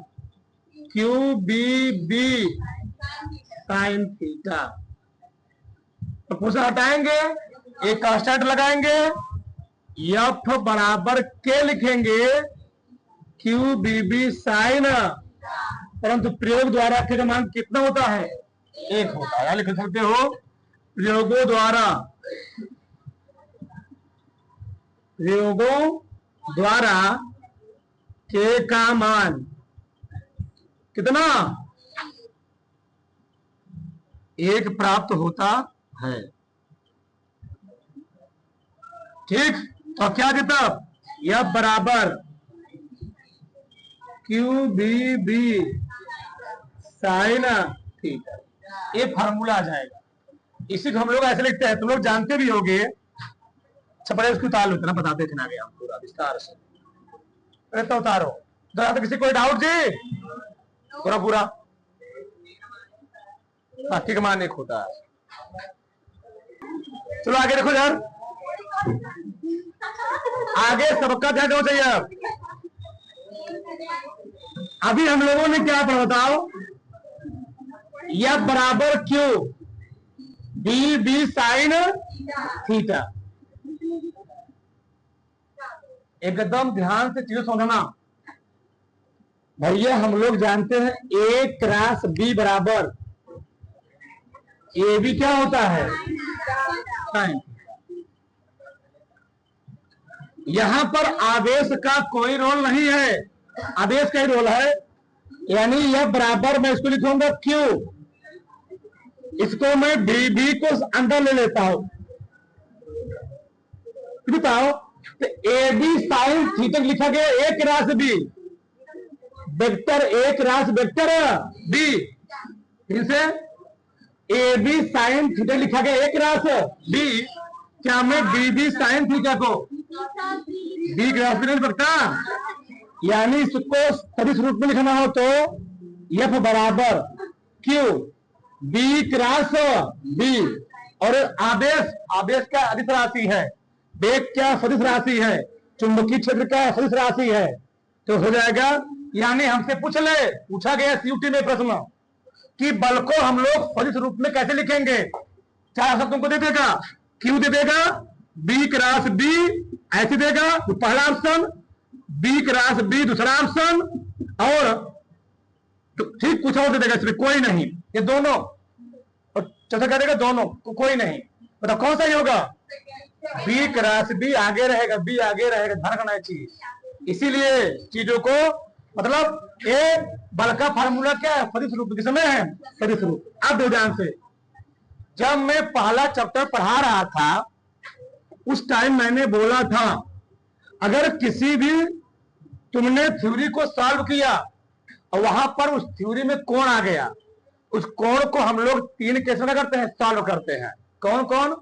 Q B B sine theta. Proportional हटाएंगे, एक कांस्टेंट लगाएंगे, एफ बराबर के लिखेंगे क्यू बी बी साइन, परंतु प्रयोग द्वारा के का मान कितना होता है, 1 होता है। लिख सकते हो प्रयोगों द्वारा के का मान कितना, 1 प्राप्त होता है। ठीक, तो क्या देता, यह बराबर Q B B sine theta, ये फार्मूला आ जाएगा। इसी को हम लोग ऐसे लिखते हैं, तुम लोग जानते भी होगे। अच्छा पहले इसको उतार लो, इतना बताते थे ना गया पूरा विस्तार से। अरे तो उतारो, तो किसी कोई डाउट जी, पूरा बाकी का मान 1 होता है। चलो आगे देखो यार, आगे सबका ध्यान देना चाहिए। अभी हम लोगों ने क्या पढ़ा बताओ, यह बराबर Q B B sine theta. एकदम ध्यान से चीजें समझना भैया। हम लोग जानते हैं ए क्रॉस बी बराबर ए बी क्या होता है, साइन। यहां पर आवेश का कोई रोल नहीं है, आवेश का ही रोल है। यानी यह बराबर, मैं इसको लिखूंगा क्यू, इसको मैं बी बी को अंदर ले लेता हूं। बताओ तो ए बी साइन थीटा लिखा गया A cross B, vector A cross vector B. फिर से ए बी साइन थीटा लिखा गया ए क्रॉस बी। क्या मैं बी बी साइन थीटा को बी क्रॉस बी नहीं पढ़ता, यानी इसको सदिश रूप में लिखना हो तो एफ बराबर क्यू बी क्रॉस बी। और आवेश क्या अदिश राशि है, वेग क्या सदिश राशि है, चुंबकीय क्षेत्र का सदिश राशि है, तो हो जाएगा। यानी हमसे पूछा गया सीयूटी में प्रश्न कि बल को हम लोग सदिश रूप में कैसे लिखेंगे। 4 शब्दों को दे देगा, क्यू दे देगा, बी क्रॉस बी ऐसे देगा तो पहला ऑप्शन, बी क्रॉस बी दूसरा ऑप्शन, और तो ठीक कुछ और दे देगा, इसमें कोई नहीं, ये दोनों, और चौथा क्या देगा, दोनों कोई नहीं। बताओ कौन सा ही होगा, बी क्रॉस बी आगे रहेगा, बी आगे रहेगा, ध्यान रखना है चीज। इसीलिए चीजों को मतलब ए बल का फार्मूला क्या है, सदिश रूप के समय है, सदिश रूप। अब ध्यान से, जब मैं पहला चैप्टर पढ़ा रहा था उस टाइम मैंने बोला था, अगर किसी भी तुमने थ्योरी को सॉल्व किया और वहां पर उस थ्योरी में कोण आ गया, उस कोण को हम लोग 3 केस में करते हैं, सॉल्व करते हैं। कौन कौन,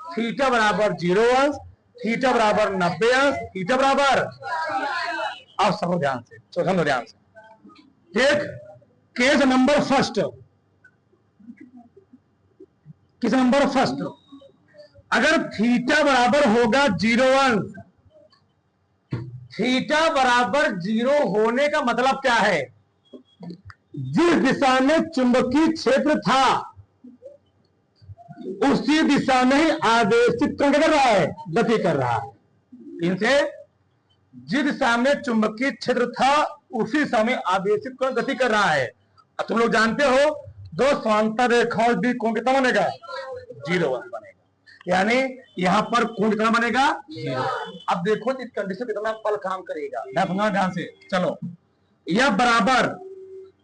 थीटा बराबर 0 अंश, थीटा बराबर 90 अंश, थीटा बराबर, आप समझो ध्यान से, समझो ध्यान से। ठीक, केस नंबर फर्स्ट, किस नंबर फर्स्ट, अगर थीटा बराबर होगा 0 अंश, थीटा बराबर 0 होने का मतलब क्या है, जिस दिशा में चुंबकीय क्षेत्र था उसी दिशा में ही आवेशित कण कर रहा है, गति कर रहा है। इनसे जिस दिशा में चुंबकीय क्षेत्र था उसी दिशा में आवेशित कण गति कर रहा है। अब तुम लोग जानते हो दो समांतर रेखाओं बीच कोण कितना बनेगा, 0 बनेगा, यानी यहां पर कोण कितना बनेगा, 0। अब देखो इस कंडीशन कितना पल काम करेगा, मैं समझा ध्यान से। चलो, यह बराबर,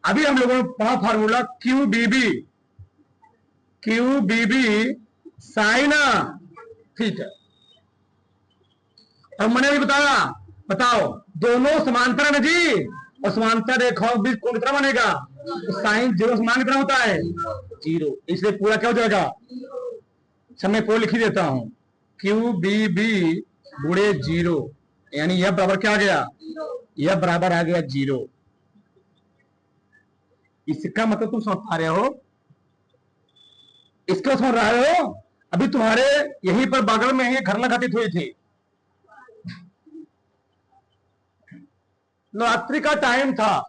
अभी हम लोगों ने पढ़ा फार्मूला क्यू बीबी साइन थीटा। अब मैंने भी बताया, बताओ दोनों समांतर है ना जी, और समांतर रेखाओं के बीच कोण कितना बनेगा, तो साइन 0 समान कितना होता है, 0, इसलिए पूरा क्या हो जाएगा, समय को लिख ही देता हूं, क्यू बी गुणे 0, यानी यह बराबर क्या आ गया, यह बराबर आ गया 0। इसका मतलब तुम समझ पा रहे हो, इसका समझ रहे हो। अभी तुम्हारे यहीं पर बगल में ही घटना घटित हुई थी, नवरात्रि का टाइम था,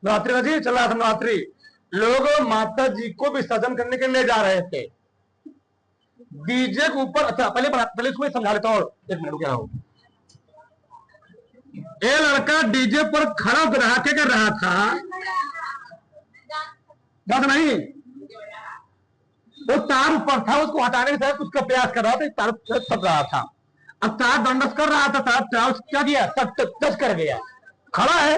नवरात्रि का जी चल रहा था, नवरात्रि, लोग माता जी को विसर्जन करने के लिए जा रहे थे, डीजे के ऊपर, अच्छा पहले इसको समझा लेता हूं, एक मिनट क्या हो, ये लड़का डीजे पर खड़ा रहा, क्या कर रहा था, बात नहीं, वो तार ऊपर था, उसको हटाने का उसका प्रयास कर रहा था, तार तब रहा था, अब तार दंडस कर रहा था, तार क्या किया, टच कर गया, खड़ा है।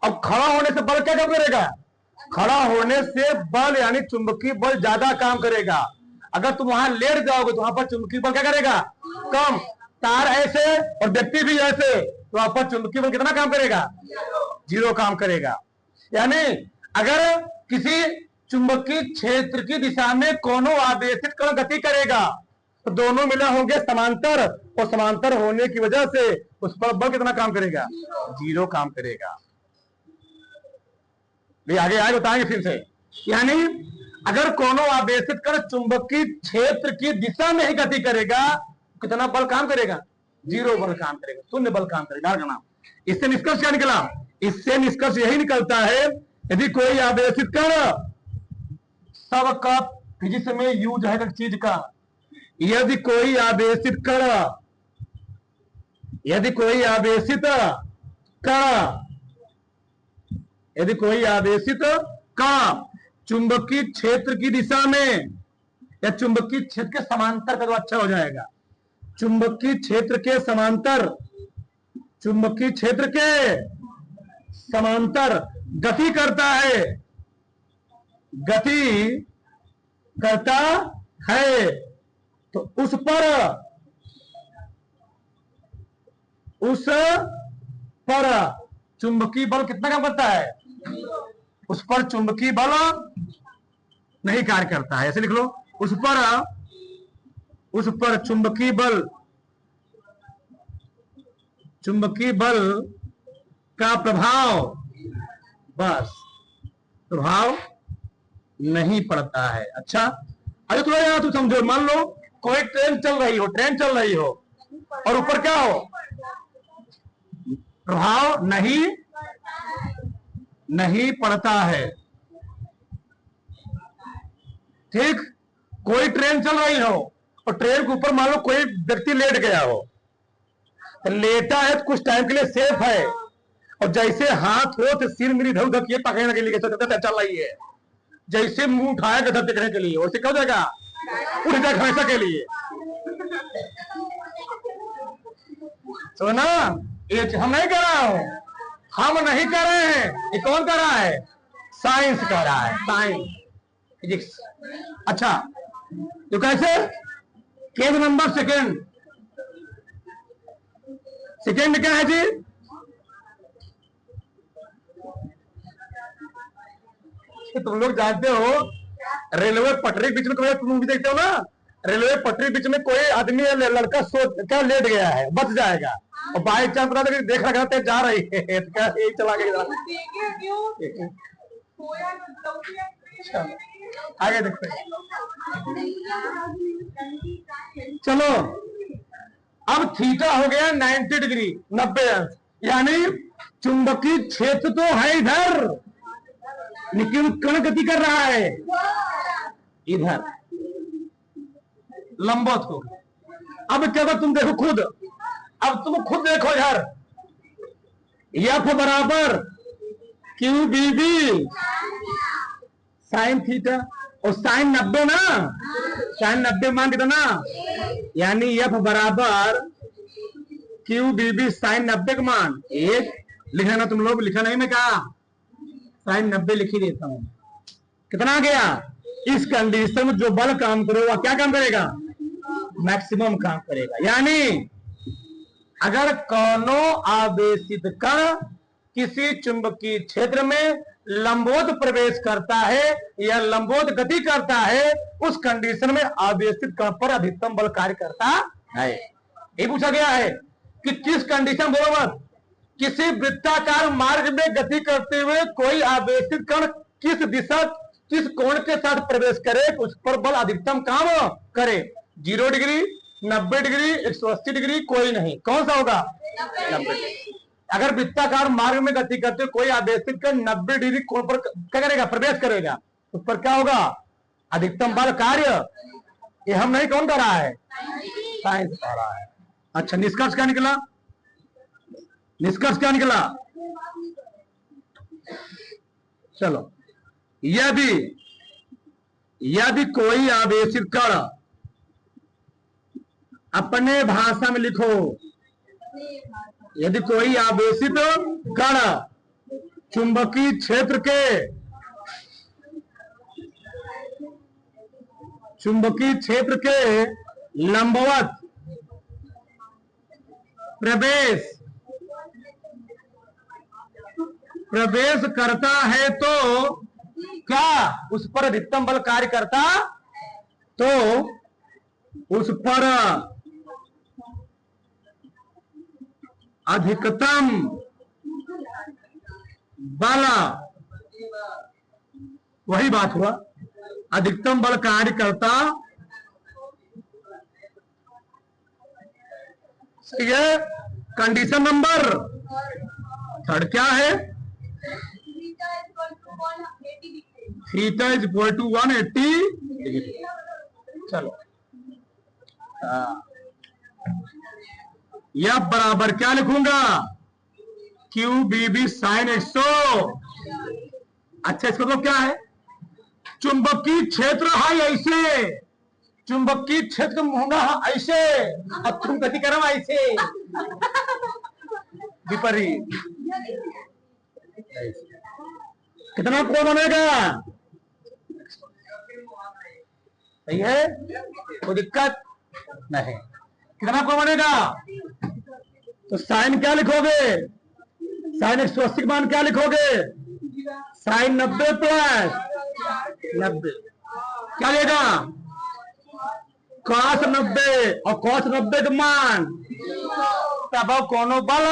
अब खड़ा होने से बल क्या काम करेगा, खड़ा होने से बल यानी चुंबकीय बल ज्यादा काम करेगा। अगर तुम वहां लेट जाओगे तो वहां पर चुंबकीय बल क्या करेगा, कम। तार ऐसे और व्यक्ति भी ऐसे, तो वहां पर चुंबकीय बल कितना काम करेगा, 0 काम करेगा। यानी अगर किसी चुंबकीय क्षेत्र की दिशा में कोनो आवेशित कण गति करेगा तो दोनों मिले होंगे समांतर, और समांतर होने की वजह से उस पर बल कितना काम करेगा, 0 काम करेगा। आगे आगे बताएंगे फिर से। यानी अगर कोनो आवेशित कण चुंबकीय क्षेत्र की दिशा में ही गति करेगा कितना बल काम करेगा, 0 बल काम करेगा, शून्य बल काम करेगा। इससे निष्कर्ष क्या निकला, इससे निष्कर्ष यही निकलता है, यदि कोई आवेशित कण, सबका फिजिक्स में यूज है चीज का, यदि कोई आवेशित कण, यदि कोई आवेशित कण, यदि कोई आवेशित कण चुंबकीय क्षेत्र की दिशा में या चुंबकीय क्षेत्र के समांतर का, तो अच्छा हो जाएगा, चुंबकीय क्षेत्र के समांतर, चुंबकीय क्षेत्र के समांतर गति करता है, गति करता है, तो उस पर चुंबकीय बल कितना काम करता है, उस पर चुंबकीय बल नहीं कार्य करता है, ऐसे लिख लो, उस पर चुंबकीय बल का प्रभाव, बस प्रभाव नहीं पड़ता है। अच्छा, अरे थोड़ा यार तुम समझो, मान लो कोई ट्रेन चल रही हो और ऊपर क्या हो, प्रभाव नहीं पड़ता है। ठीक, कोई ट्रेन चल रही हो और ट्रेन के ऊपर मान लो कोई व्यक्ति लेट गया हो, तो लेटा है तो कुछ टाइम के लिए सेफ है, और जैसे हाथ हो तो सिर मेरी इधर उधर किए पकड़ने के लिए चल रही है, जैसे मुंह उठाएगा धर देखने के लिए, वैसे क्या हो जाएगा, उठ जाएगा हमेशा के लिए। सुना, ये हम नहीं कर रहा हूं, हम नहीं कर रहे हैं, ये कौन कर रहा है, साइंस कर रहा है, साइंस फिजिक्स। अच्छा, तो कैसे, केस नंबर सेकेंड क्या है जी, तुम लोग जानते हो रेलवे पटरी के बीच में कभी तुम भी देखते हो ना, रेलवे पटरी बीच में कोई आदमी या लड़का सो क्या लेट गया है, बच जाएगा, और बाई चांस पता था देख रहा था जा रही है तो क्या यही चला गया। आगे देखते चलो। अब थीटा हो गया 90 डिग्री 90 अंश, यानी चुंबकीय क्षेत्र तो है इधर, लेकिन कण गति कर रहा है इधर लंबवत को। अब क्या होगा तुम देखो खुद, अब तुम खुद देखो यार, एफ बराबर Q B B sine theta, और साइन 90 ना, साइन 90 मान कितना, यानी एफ बराबर क्यू बी बी साइन 90 का मान 1 लिखा ना तुम लोग, लिखा नहीं मैं कहा, साइन 90 लिख ही देता हूं। कितना आ गया, इस कंडीशन में जो बल काम करेगा क्या काम करेगा, मैक्सिमम काम करेगा। यानी अगर कोनो आवेशित कण किसी चुंबकीय क्षेत्र में लंबवत प्रवेश करता है या लंबवत गति करता है, उस कंडीशन में आवेशित कण पर अधिकतम बल कार्य करता है। ये पूछा गया है कि किस कंडीशन, बोलो मत, किसी वृत्ताकार मार्ग में गति करते हुए कोई आवेशित कण किस दिशा किस कोण के साथ प्रवेश करे उस पर बल अधिकतम काम करे। 0 डिग्री 90 डिग्री 180 डिग्री कोई नहीं, कौन सा होगा 90। अगर वृत्ताकार मार्ग में गति करते कोई आवेशित कण 90 डिग्री कोण पर क्या करेगा, प्रवेश करेगा, उस पर क्या होगा, अधिकतम बल कार्य। ये हम नहीं, कौन कर रहा है, साइंस कर रहा है। अच्छा, निष्कर्ष क्या निकला, निष्कर्ष क्या निकला, चलो, यदि कोई आवेशित कण, अपने भाषा में लिखो, यदि कोई आवेशित कण चुंबकीय क्षेत्र के लंबवत प्रवेश करता है तो क्या उस पर अधिकतम बल कार्य करता, तो उस पर अधिकतम बल, वही बात हुआ, अधिकतम बल कार्य करता। ये कंडीशन नंबर 3 क्या है, theta is equal to 180 degree. चलो, यह बराबर क्या लिखूंगा, क्यू बी बी साइन 100। अच्छा, इसका मतलब क्या है, चुंबकीय क्षेत्र है ऐसे, चुंबकीय क्षेत्र होगा ऐसे, अब तुम गति करो ऐसे विपरीत, कितना कोण बनेगा, सही है, कोई दिक्कत नहीं, कितना कोण बनेगा, तो साइन क्या लिखोगे, साइन 180 मान क्या लिखोगे, साइन 90 प्लस 90 क्या लेगा, cos 90, और cos 90 का मान तब कोनो बल,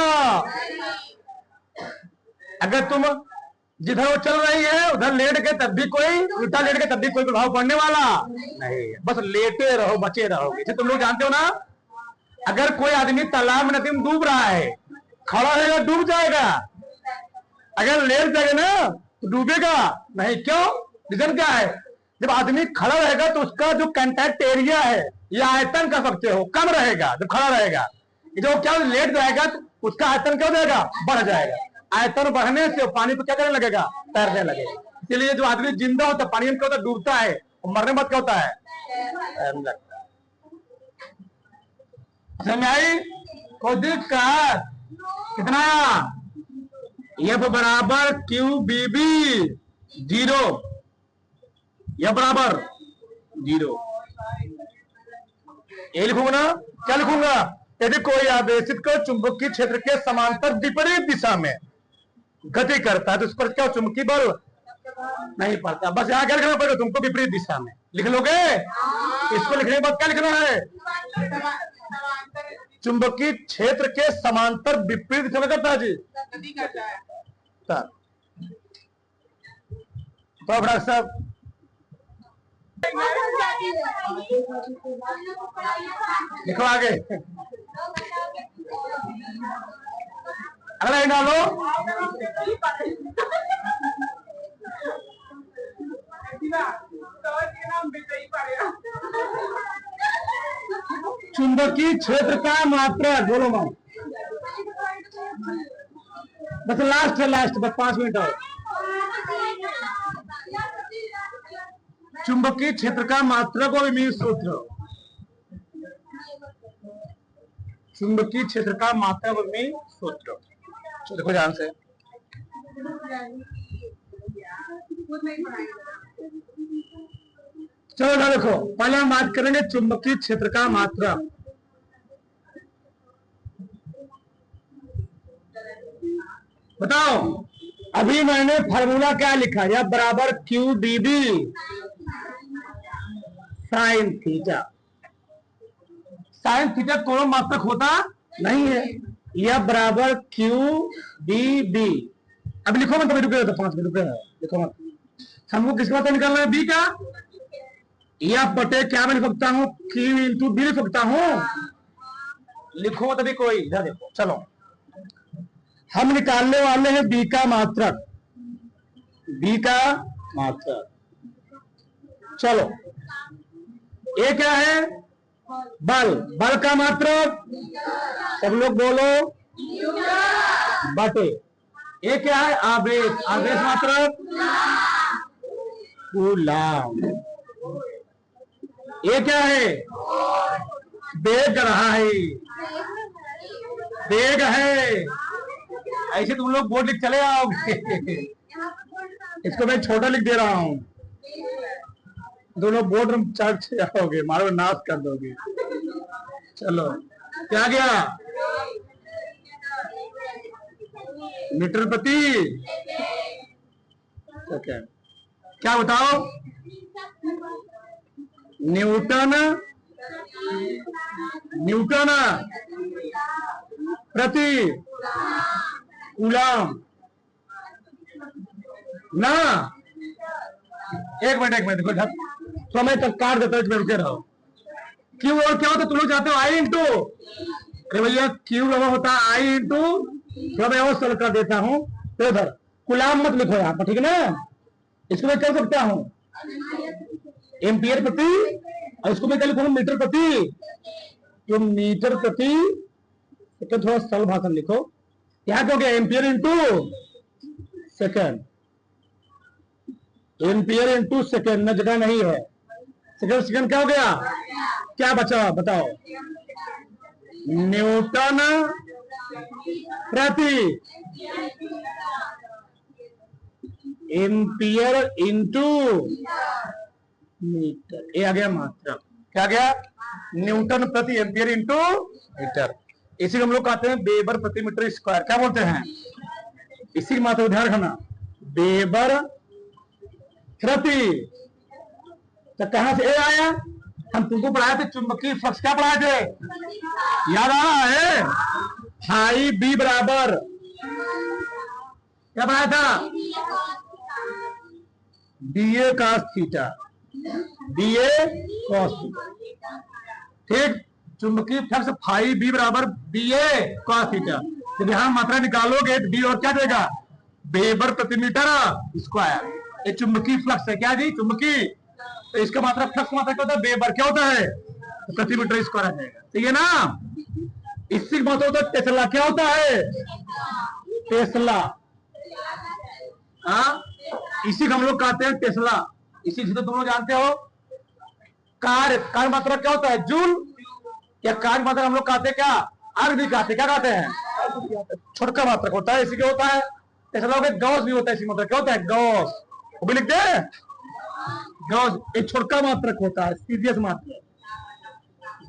अगर तुम जिधर वो चल रही है उधर लेट के तब भी कोई, उल्टा लेट के तब भी कोई प्रभाव पड़ने वाला नहीं, बस लेटे रहो, बचे रहोगे। तुम लोग जानते हो ना, अगर कोई आदमी तालाब में नदी में डूब रहा है, खड़ा रहेगा डूब जाएगा, अगर लेट जाएगा ना तो डूबेगा नहीं। क्यों, रीजन क्या है, जब आदमी खड़ा रहेगा तो उसका जो कांटेक्ट एरिया है या आयतन कह सकते हो कम रहेगा जब खड़ा रहेगा, जो क्या लेट जाएगा तो उसका आयतन क्या हो जाएगा, बढ़ जाएगा, आयतन बढ़ने से पानी पे क्या करने लगेगा, तैरने लगेगा। इसलिए जो आदमी जिंदा होता है पानी में क्या होता है, डूबता है, और मरने बाद क्या होता है, तैरने लगता है। समझ आई, कोई दिक्कत, कितना, एफ बराबर क्यू बी बी 0, यह बराबर 0, ये लिखूंगा ना, क्या लिखूंगा, यदि कोई आवेशित कण चुंबकीय क्षेत्र के समांतर विपरीत दिशा में गति करता है तो उस पर क्या चुंबकीय बल नहीं पड़ता। बस यहां क्या लिखना पड़ेगा तुमको, विपरीत दिशा में लिख लोगे। इसको लिखने के बाद क्या लिखना है? चुंबकीय क्षेत्र के समांतर विपरीत दिशा में करता है जी। तो डॉक्टर साहब लिखो आगे, अगला डालो। चुंबकीय क्षेत्र का मात्रा बोलो मां, बस लास्ट है, लास्ट बस 5 मिनट और। चुंबकीय क्षेत्र का मात्रक और विमीय सूत्र, चुंबकीय क्षेत्र का मात्रक और विमीय सूत्र। तो देखो ध्यान से, चलो ना देखो, पहले हम बात करेंगे चुंबकीय क्षेत्र का मात्रक। बताओ, अभी मैंने फार्मूला क्या लिखा? या बराबर Q D B sine theta. Sine theta कोई मात्रक होता नहीं है। या बराबर क्यू डी बी। अब लिखो मत, रुक गए तो 5 मिनट लिखो मत। हमको किसका मात्रा निकालना है? बी का। या बटे क्या मैं लिख सकता हूं? क्यू इंटू बी लिख सकता हूं। लिखो तभी कोई, इधर देखो। चलो हम निकालने वाले हैं बी का मात्रक, बी का मात्रक। चलो ये क्या है? बल। बल का मात्रक सब लोग बोलो, बटे। ये क्या है? आवेश। आवेश मात्रक कूलम। ये क्या है? वेग रहा है, वेग है। ऐसे तुम लोग बोर्ड लिख चले आओगे। इसको मैं छोटा लिख दे रहा हूं, दोनों बोर्ड चार्ट से आओगे, मारो नाश कर दोगे। चलो क्या गया? मीटर प्रति सेकंड। क्या बताओ? न्यूटन, न्यूटन प्रति कूलम ना। एक मिनट देखो, तो मैं तक काट देता हूं, रुके रहो। क्यू और क्या होता? तुम लोग चाहते हो आई इंटू, अरे भैया क्यू होता है आई इंटू, तो मैं और सरल कर देता हूं। तो इधर कूलम मत लिखो यहां पर, ठीक है ना? इसको मैं कर सकता हूं एम्पियर प्रति, और इसको मैं क्या लिखूंगा? मीटर प्रति। तो मीटर प्रति सेकंड। थोड़ा सरल भाषा लिखो। यहां क्या हो गया? Ampere into second, ampere into second में जगह नहीं है। सेकंड सेकंड क्या हो गया? क्या बचा बताओ? न्यूटन प्रति एम्पियर इंटू मीटर। ये आ गया मात्रक। क्या गया? न्यूटन प्रति एम्पियर इंटू मीटर। इसी को हम लोग कहते हैं वेबर प्रति मीटर स्क्वायर। क्या बोलते हैं? इसी की मात्रा ध्यान रखना, वेबर प्रति। तो कहां से ए आया? हम तुमको पढ़ाए थे चुंबकीय फ्लक्स। क्या पढ़ाए थे? याद आ रहा है? हाई बी बराबर क्या पढ़ाया था? BA cos theta, BA cos theta. ठीक, चुंबकीय फ्लक्स फाई बी बराबर बीए कॉस थीटा। जब यहां मात्रा निकालोगे तो डी और क्या देगा? वेबर प्रति मीटर स्क्वायर। ये चुंबकीय फ्लक्स है। क्या जी? चुंबकीय। तो इसका मात्रा फ्लक्स मात्रा क्या होता है? वेबर। क्या होता है? तो प्रति मीटर स्क्वायर आ जाएगा। ठीक है ना? इससे मात्रा होता है टेस्ला। क्या होता है? टेस्ला। हाँ, इसी को हम लोग कहते हैं टेस्ला। इसी से तो तुम लोग जानते हो। कार्य मात्रा क्या होता है? जूल। या कार्य मात्रा हम लोग कहते हैं क्या? अर्ग भी कहते हैं। क्या कहते हैं? छोटका मात्रक होता है। इसी के होता है टेस्ला। गॉस भी होता है। इसी मात्रा क्या होता है? गॉस। वो भी लिख दे, गॉस। एक छोटका मात्रक होता है, सीरियस मात्रक,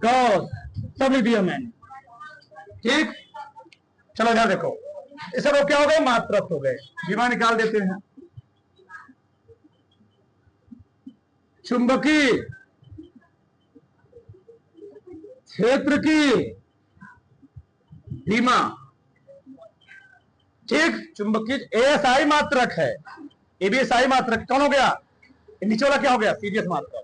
गॉस। सब लिख दिया मैंने। ठीक, चलो इधर देखो। ये सब क्या हो गए? मात्रक हो गए। बीमा निकाल देते हैं। चुंबकीय क्षेत्र की धीमा, ठीक। चुंबकीय एएसआई मात्रक है, एबीएसआई मात्रक कौन हो गया, नीचे वाला क्या हो गया, सीरियस मात्रक।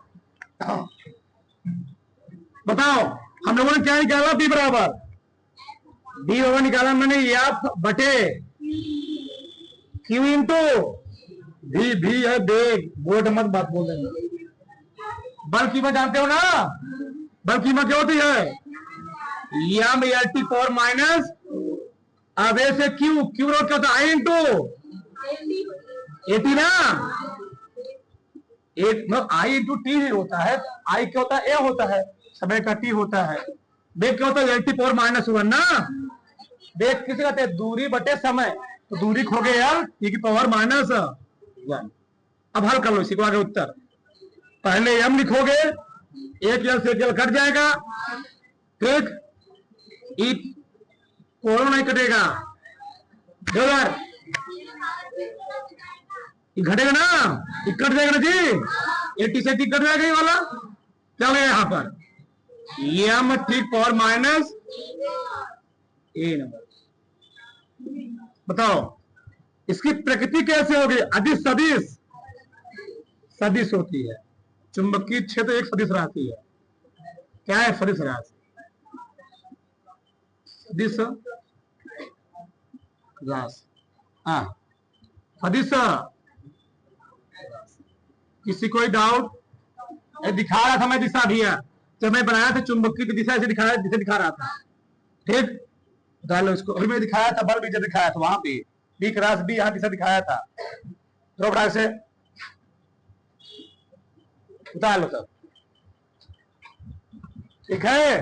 बताओ हम लोगों ने क्या निकाला, बी बराबर, बी बराबर निकाला मैंने एफ बटे क्यू इंटू भी है बेग, बोर्ड मत बात बोल देंगे। बल कीमत जानते हो ना, बल कीमत क्या होती है, M L T power minus आवेश से क्यू, क्यू रोड क्या होता है, आई इंटू एटी ना, एक आई इंटू टी नहीं होता है, आई क्या होता है, ए होता है, समय का टी होता है, बेग क्या होता है, L T power minus one ना, बेग किसे कहते हैं, दूरी बटे समय, तो दूरी खो गए यार, टी की पावर माइनस वन। अब हल कर लो इसी को, आगे उत्तर, पहले एम लिखोगे, एक यल से एक यल कट जाएगा, ठीक, ई कोरोना नहीं कटेगा, घटेगा ना, कट जाएगा ना जी, 80 से कट जाएगा ये वाला, क्या हो गया यहाँ पर, एम ठीक पावर माइनस ए नंबर। बताओ इसकी प्रकृति कैसे होगी, अदिश सदिश, सदिश होती है, चुंबकीय क्षेत्र एक सदिश राशि है, क्या है, सदिश राशि, सदिश राशि, हाँ सदिश। किसी कोई डाउट, दिखा रहा था मैं दिशा भी है, जब मैं बनाया था चुंबकीय की दिशा ऐसे दिखा रहा था, ठीक, डालो इसको, अभी मैं दिखाया था, बल भी जब दिखाया था वहां पे बी क्रॉस बी, यहाँ दिशा दिखाया था, तो बड़ा से उतार लो सब, ठीक है।